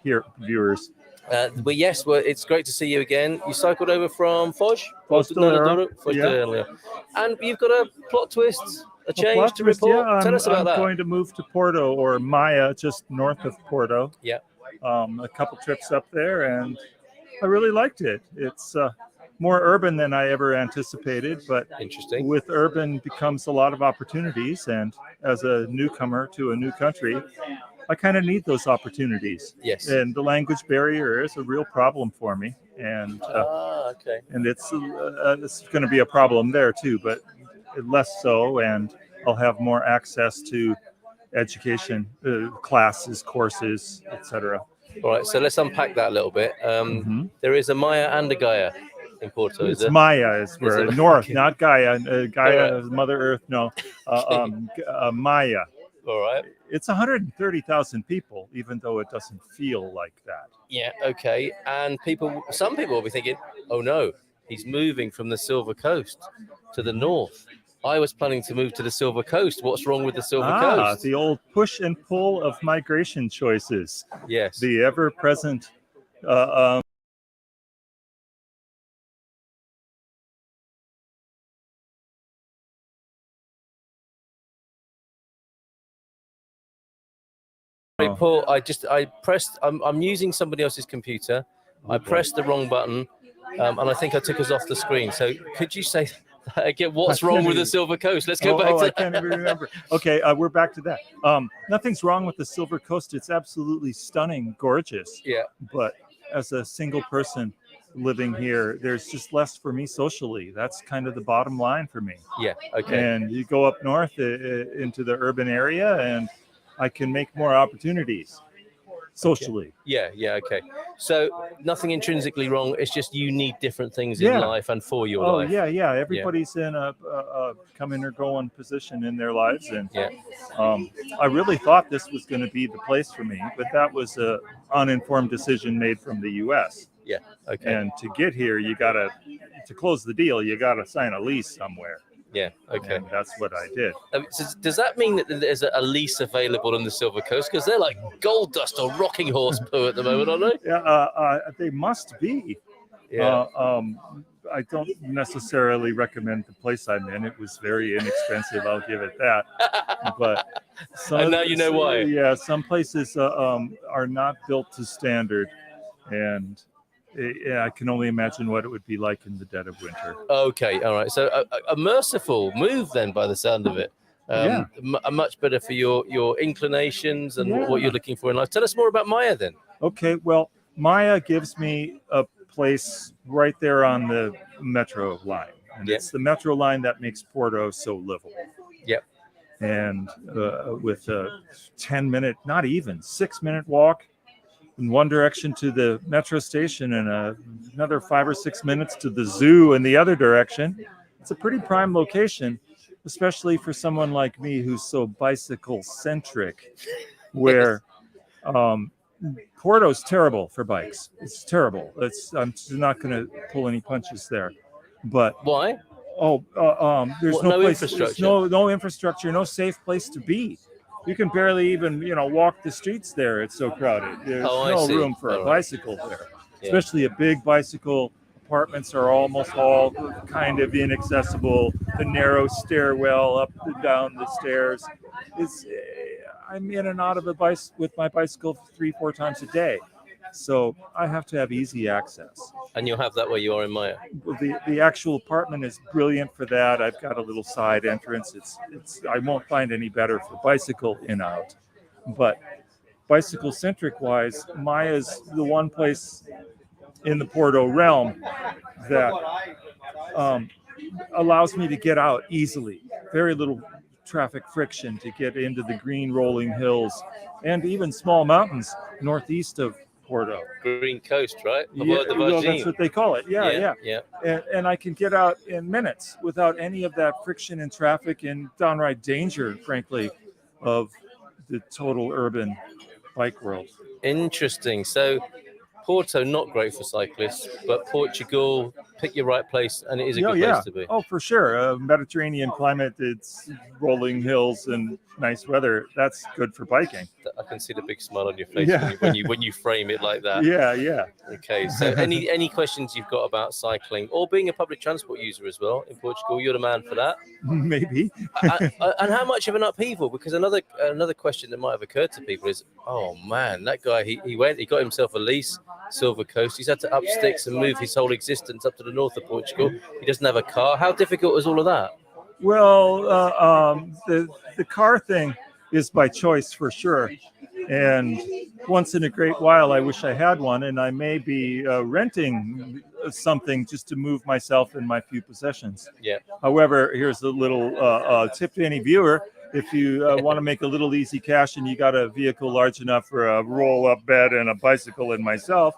Speaker 5: here viewers.
Speaker 1: Well, yes, it's great to see you again. You cycled over from Foz?
Speaker 5: Foz de
Speaker 1: Leira. And you've got a plot twist, a change to report.
Speaker 5: Yeah,
Speaker 1: Tell us about that.
Speaker 5: I'm going to move to Porto, or Maia, just north of Porto.
Speaker 1: Yeah.
Speaker 5: A couple trips up there, and I really liked it. It's more urban than I ever anticipated, but
Speaker 1: interesting.
Speaker 5: With urban becomes a lot of opportunities, and as a newcomer to a new country, I kind of need those opportunities.
Speaker 1: Yes.
Speaker 5: And the language barrier is a real problem for me, and
Speaker 1: okay.
Speaker 5: And it's going to be a problem there too, but less so, and I'll have more access to education, classes, courses, etc.
Speaker 1: All right, so let's unpack that a little bit. There is a Maya and a Gaia in Porto, is it?
Speaker 5: Maya is where north, okay. Not Gaia. Gaia
Speaker 1: right.
Speaker 5: is Mother Earth. No, Maya.
Speaker 1: All right.
Speaker 5: It's 130,000 people, even though it doesn't feel like that.
Speaker 1: Yeah. Okay. And some people will be thinking, "Oh no, he's moving from the Silver Coast to the north. I was planning to move to the Silver Coast. What's wrong with the Silver Coast?"
Speaker 5: The old push and pull of migration choices.
Speaker 1: Yes.
Speaker 5: The ever-present.
Speaker 1: Paul, I pressed. I'm using somebody else's computer. I pressed the wrong button, and I think I took us off the screen. So could you say that again? What's wrong with the Silver Coast? Let's go back to.
Speaker 5: I can't even remember. Okay, we're back to that. Nothing's wrong with the Silver Coast. It's absolutely stunning, gorgeous.
Speaker 1: Yeah.
Speaker 5: But as a single person living here, there's just less for me socially. That's kind of the bottom line for me.
Speaker 1: Yeah. Okay.
Speaker 5: And you go up north into the urban area, and I can make more opportunities socially.
Speaker 1: Okay. Yeah. Okay. So nothing intrinsically wrong. It's just you need different things in life and for your life.
Speaker 5: Oh, yeah. Everybody's in a coming or going position in their lives. And I really thought this was going to be the place for me, but that was an uninformed decision made from the U.S.
Speaker 1: Yeah. Okay.
Speaker 5: And to get here, to close the deal, you got to sign a lease somewhere.
Speaker 1: Yeah. Okay.
Speaker 5: And that's what I did.
Speaker 1: So does that mean that there's a lease available on the Silver Coast? Because they're like gold dust or rocking horse poo at the moment, aren't they?
Speaker 5: Yeah, they must be.
Speaker 1: Yeah.
Speaker 5: I don't necessarily recommend the place I'm in. It was very inexpensive. I'll give it that. But
Speaker 1: and now you know why.
Speaker 5: Yeah, some places are not built to standard, and I can only imagine what it would be like in the dead of winter.
Speaker 1: Okay, all right. So a merciful move then, by the sound of it. Much better for your inclinations and what you're looking for in life. Tell us more about Maya then.
Speaker 5: Okay, well, Maya gives me a place right there on the metro line. And it's the metro line that makes Porto so livable.
Speaker 1: Yep.
Speaker 5: And with a 10-minute, not even 6-minute walk in one direction to the metro station and another 5 or 6 minutes to the zoo in the other direction. It's a pretty prime location, especially for someone like me who's so bicycle centric, where Porto's terrible for bikes. It's terrible. I'm not going to pull any punches there. But
Speaker 1: why?
Speaker 5: There's no place, infrastructure. No infrastructure, no safe place to be. You can barely even, walk the streets there. It's so crowded. There's no room for a bicycle there, especially a big bicycle. Apartments are almost all kind of inaccessible. The narrow stairwell up and down the stairs. I'm in and out of with my bicycle 3-4 times a day. So I have to have easy access.
Speaker 1: And you'll have that where you are in Maya?
Speaker 5: The actual apartment is brilliant for that. I've got a little side entrance. I won't find any better for bicycle in out. But bicycle-centric wise, Maya's the one place in the Porto realm that allows me to get out easily. Very little traffic friction to get into the green rolling hills and even small mountains northeast of Porto.
Speaker 1: Green Coast, right?
Speaker 5: Yeah, well, that's what they call it. Yeah. And I can get out in minutes without any of that friction and traffic and downright danger, frankly, of the total urban bike world.
Speaker 1: Interesting. So Porto, not great for cyclists, but Portugal, pick your right place, and it is a good place to be.
Speaker 5: Oh, for sure. Mediterranean climate, it's rolling hills and nice weather. That's good for biking.
Speaker 1: I can see the big smile on your face when you frame it like that.
Speaker 5: Yeah.
Speaker 1: Okay. So any questions you've got about cycling or being a public transport user as well in Portugal? You're the man for that.
Speaker 5: Maybe.
Speaker 1: And how much of an upheaval? Because another question that might have occurred to people is, oh man, that guy he got himself a lease. Silver Coast. He's had to up sticks and move his whole existence up to the north of Portugal. He doesn't have a car. How difficult is all of that?
Speaker 5: Well, the car thing is by choice for sure. And once in a great while, I wish I had one, and I may be renting something just to move myself and my few possessions.
Speaker 1: Yeah.
Speaker 5: However, here's a little tip to any viewer. If you want to make a little easy cash and you got a vehicle large enough for a roll-up bed and a bicycle and myself,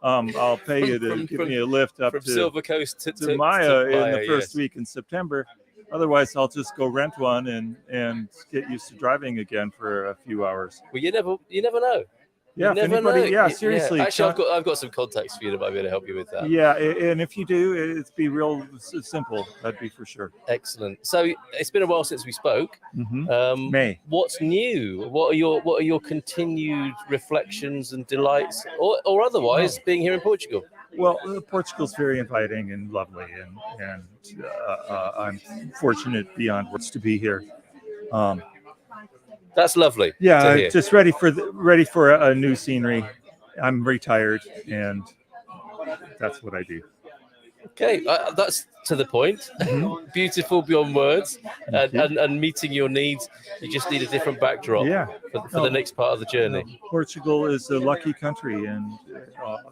Speaker 5: I'll pay you to give me a lift up to
Speaker 1: Silver Coast to
Speaker 5: Maya in the first week in September. Otherwise, I'll just go rent one and get used to driving again for a few hours.
Speaker 1: Well, you never know.
Speaker 5: Yeah, if anybody, seriously.
Speaker 1: Yeah. Actually, I've got some contacts for you that might be able to help you with that.
Speaker 5: Yeah, and if you do, it'd be real simple. That'd be for sure.
Speaker 1: Excellent. So it's been a while since we spoke.
Speaker 5: Mm-hmm. May.
Speaker 1: What's new? What are your continued reflections and delights, or otherwise, being here in Portugal?
Speaker 5: Well, Portugal's very inviting and lovely, and I'm fortunate beyond words to be here.
Speaker 1: That's lovely.
Speaker 5: Yeah, just ready for a new scenery. I'm retired, and that's what I do.
Speaker 1: Okay, that's to the point. Mm-hmm. Beautiful beyond words, and meeting your needs. You just need a different backdrop. For the next part of the journey.
Speaker 5: Portugal is a lucky country, and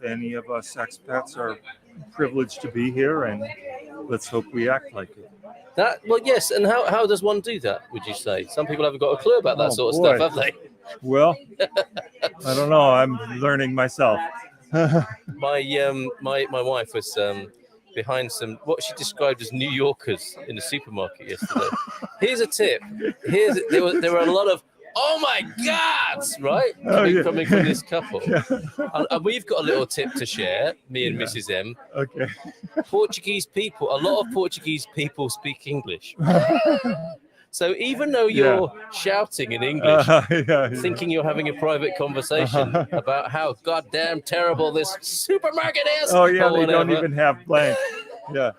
Speaker 5: any of us expats are privileged to be here, and let's hope we act like it.
Speaker 1: Yes, and how does one do that, would you say? Some people haven't got a clue about that sort of stuff, have they?
Speaker 5: Well, I don't know. I'm learning myself.
Speaker 1: My wife was behind what she described as New Yorkers in the supermarket yesterday. Here's a tip. There were a lot of "oh my God!" right? Coming from this couple. Yeah. And we've got a little tip to share, me and Mrs. M.
Speaker 5: Okay.
Speaker 1: A lot of Portuguese people speak English. So even though you're shouting in English, thinking you're having a private conversation about how goddamn terrible this supermarket is.
Speaker 5: Oh yeah, they don't even have blank. Yeah.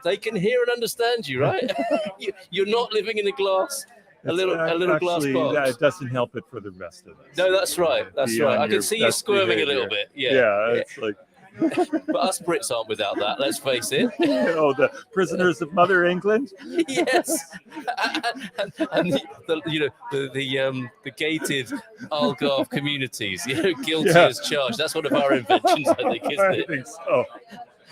Speaker 1: They can hear and understand you, right? You're not living in a glass. A little glass box.
Speaker 5: It doesn't help it for the rest of us.
Speaker 1: No, that's right. That's right. I can see you squirming a little bit. Yeah.
Speaker 5: It's like.
Speaker 1: But us Brits aren't without that. Let's face it.
Speaker 5: The prisoners of Mother England.
Speaker 1: Yes. And the gated Algarve communities. Guilty as charged. That's one of our inventions, I think, isn't it?
Speaker 5: I think so.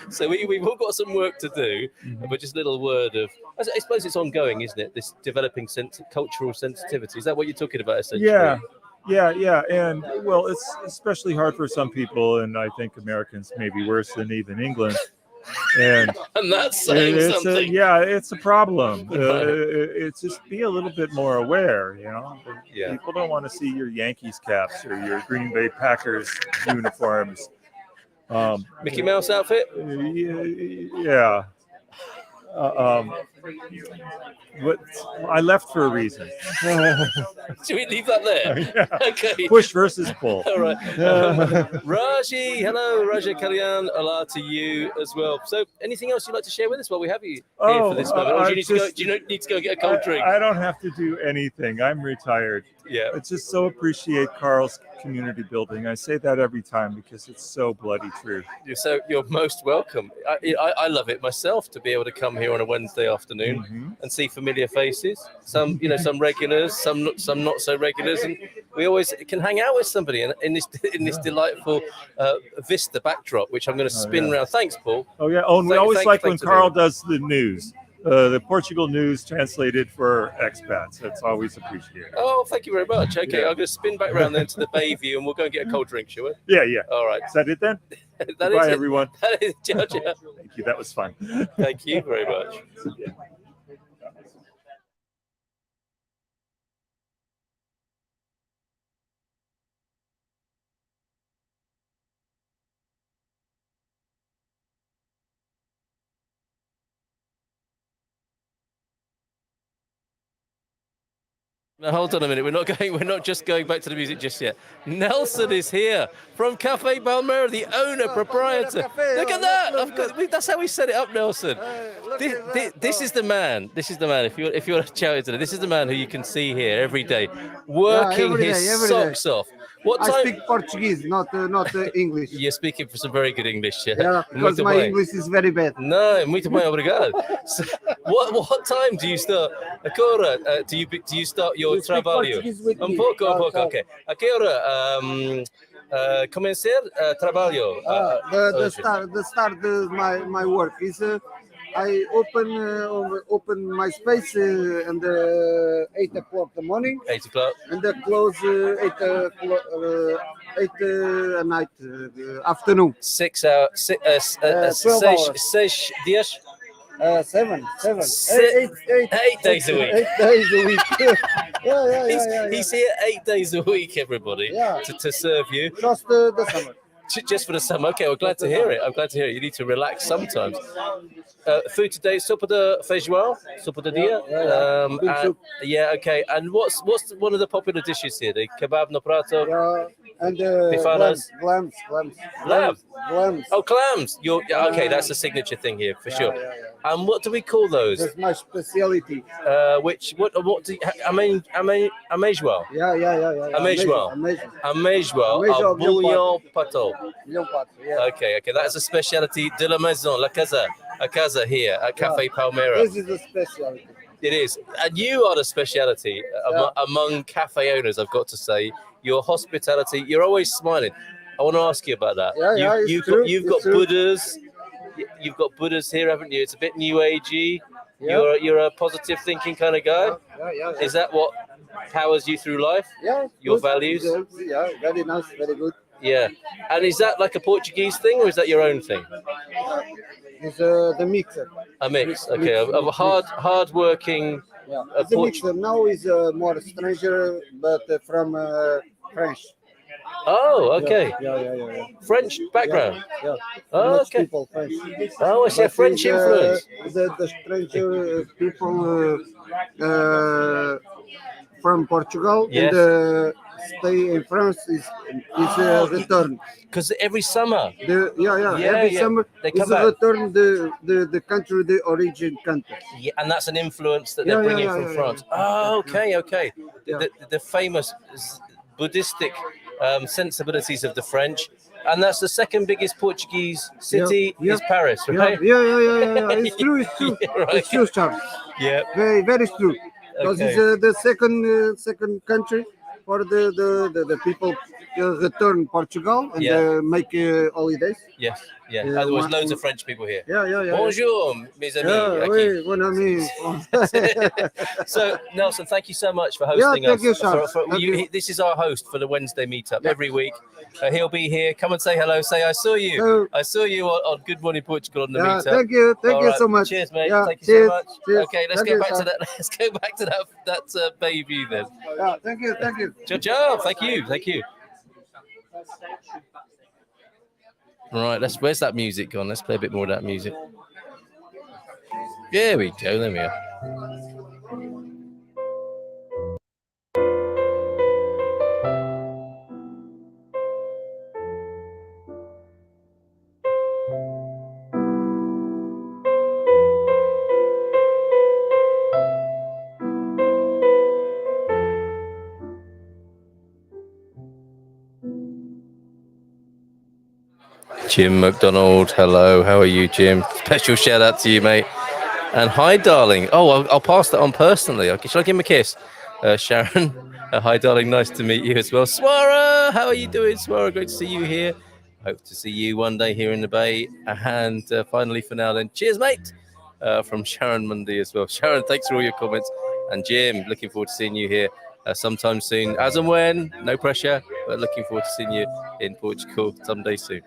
Speaker 1: So we've all got some work to do, but just a little word of, I suppose it's ongoing, isn't it? This developing cultural sensitivity. Is that what you're talking about, essentially?
Speaker 5: Yeah. And well, it's especially hard for some people, and I think Americans may be worse than even England. And
Speaker 1: that's saying something.
Speaker 5: It's a problem. It's just be a little bit more aware, People don't want to see your Yankees caps or your Green Bay Packers uniforms.
Speaker 1: Mickey Mouse outfit?
Speaker 5: Yeah. But I left for a reason.
Speaker 1: Should we leave that there?
Speaker 5: Yeah.
Speaker 1: Okay.
Speaker 5: Push versus pull.
Speaker 1: All right. Raji, hello, Raja Kalyan. Hello to you as well. So, anything else you'd like to share with us while we have you here for this moment? Or do you need to go get a cold drink?
Speaker 5: I don't have to do anything. I'm retired.
Speaker 1: Yeah.
Speaker 5: I just so appreciate Carl's community building. I say that every time because it's so bloody true.
Speaker 1: You're most welcome. I love it myself to be able to come here on a Wednesday afternoon afternoon and see familiar faces. Some, some regulars, some not so regulars, and we always can hang out with somebody in this delightful vista backdrop, which I'm going to spin around. Thanks, Paul.
Speaker 5: Oh yeah. Oh, and we always like when Carl does the news. The Portugal news translated for expats. That's always appreciated.
Speaker 1: Oh, thank you very much. Okay, I'm going to spin back around then to the Bay View, and we'll go and get a cold drink, shall we?
Speaker 5: Yeah.
Speaker 1: All right.
Speaker 5: Is that it then?
Speaker 1: Bye,
Speaker 5: everyone.
Speaker 1: That is ciao, ciao.
Speaker 5: Thank you. That was fun.
Speaker 1: Thank you very much. Now, hold on a minute. We're not just going back to the music just yet. Nelson is here from Cafe Palmera, the owner, proprietor. Look at that! That's how we set it up, Nelson. This is the man. This is the man. If you want to chat into it, this is the man who you can see here every day, working his socks off. What time?
Speaker 6: I speak Portuguese, not English.
Speaker 1: You're speaking for some very good English,
Speaker 6: yeah, because my English is very bad.
Speaker 1: No, muito bem, obrigado. So, what time do you start? Agora, do you start your trabalho? Pouco, okay. A que hora começar trabalho?
Speaker 6: The start my work is I open my space and 8 o'clock in the morning.
Speaker 1: 8 o'clock.
Speaker 6: And they close 8 at night afternoon.
Speaker 1: 6 hours.
Speaker 6: 12 hours.
Speaker 1: 6 dias.
Speaker 6: 7.
Speaker 1: 8 days a week.
Speaker 6: 8 days a week. yeah.
Speaker 1: He's here 8 days a week, everybody, to serve you.
Speaker 6: Just the summer.
Speaker 1: Just for the summer. Okay, well, glad to hear it. You need to relax sometimes. Food today, sopa de feijão, sopa de dia. Yeah, okay. And what's one of the popular dishes here? The kebab no prato.
Speaker 6: And
Speaker 1: bifanas.
Speaker 6: Clams.
Speaker 1: Oh, clams. Okay, that's a signature thing here for sure.
Speaker 6: Yeah.
Speaker 1: And what do we call those?
Speaker 6: That's my speciality.
Speaker 1: What do you, ameijoa?
Speaker 6: Yeah.
Speaker 1: Ameijoa, bouillon pato.
Speaker 6: Yeah.
Speaker 1: Okay, that's a speciality de la maison, a casa here at Cafe Palmera.
Speaker 6: This is a speciality.
Speaker 1: It is, and you are the speciality among cafe owners. I've got to say, your hospitality. You're always smiling. I want to ask you about that. You've got Buddhas. You've got Buddhas here, haven't you? It's a bit new agey. Yeah. You're a positive thinking kind of guy.
Speaker 6: Yeah.
Speaker 1: Is that what powers you through life?
Speaker 6: Yeah.
Speaker 1: Your values.
Speaker 6: Yeah, very nice, very good.
Speaker 1: Yeah, and is that like a Portuguese thing, or is that your own thing?
Speaker 6: It's the mixer.
Speaker 1: A mix, okay, of a hard-working.
Speaker 6: Yeah, the mixer now is more stranger, but from French.
Speaker 1: Oh, okay.
Speaker 6: Yeah.
Speaker 1: French background.
Speaker 6: Yeah.
Speaker 1: Oh, okay.
Speaker 6: People French.
Speaker 1: Oh, I see a French influence.
Speaker 6: The stranger people from Portugal and stay in France is return.
Speaker 1: Because every summer.
Speaker 6: Every summer they come back. Return the country, the origin country.
Speaker 1: Yeah, and that's an influence that they're bringing from France. Oh, okay. The famous Buddhistic sensibilities of the French, and that's the second biggest Portuguese city is Paris, right?
Speaker 6: Yeah. It's true.
Speaker 1: Right.
Speaker 6: It's true, Charles.
Speaker 1: Yeah.
Speaker 6: Very, very true. Because it's the second country for the people return Portugal and make holidays.
Speaker 1: Yes. Yeah, and there was loads of French people here.
Speaker 6: Yeah.
Speaker 1: Bonjour, mes amis.
Speaker 6: Oui, bon ami.
Speaker 1: So, Nelson, thank you so much for hosting us.
Speaker 6: Thank you.
Speaker 1: This is our host for the Wednesday meetup every week. He'll be here. Come and say hello. Say, I saw you. I saw you on Good Morning Portugal on the meetup.
Speaker 6: Thank you so much.
Speaker 1: Cheers, mate.
Speaker 6: Yeah,
Speaker 1: thank you so much.
Speaker 6: Cheers.
Speaker 1: Okay, let's go back to that. Let's go back to that Bay View then.
Speaker 6: Yeah, thank you.
Speaker 1: Ciao. Thank you. Right, where's that music gone? Let's play a bit more of that music. There we go. There we are. Jim McDonald, hello. How are you, Jim? Special shout out to you, mate. And hi, darling. Oh, I'll pass that on personally. Shall I give him a kiss? Sharon, hi, darling. Nice to meet you as well. Swara, how are you doing, Swara? Great to see you here. Hope to see you one day here in the Bay. And finally, for now, then, cheers, mate, from Sharon Mundy as well. Sharon, thanks for all your comments. And Jim, looking forward to seeing you here sometime soon. As and when, no pressure, but looking forward to seeing you in Portugal someday soon.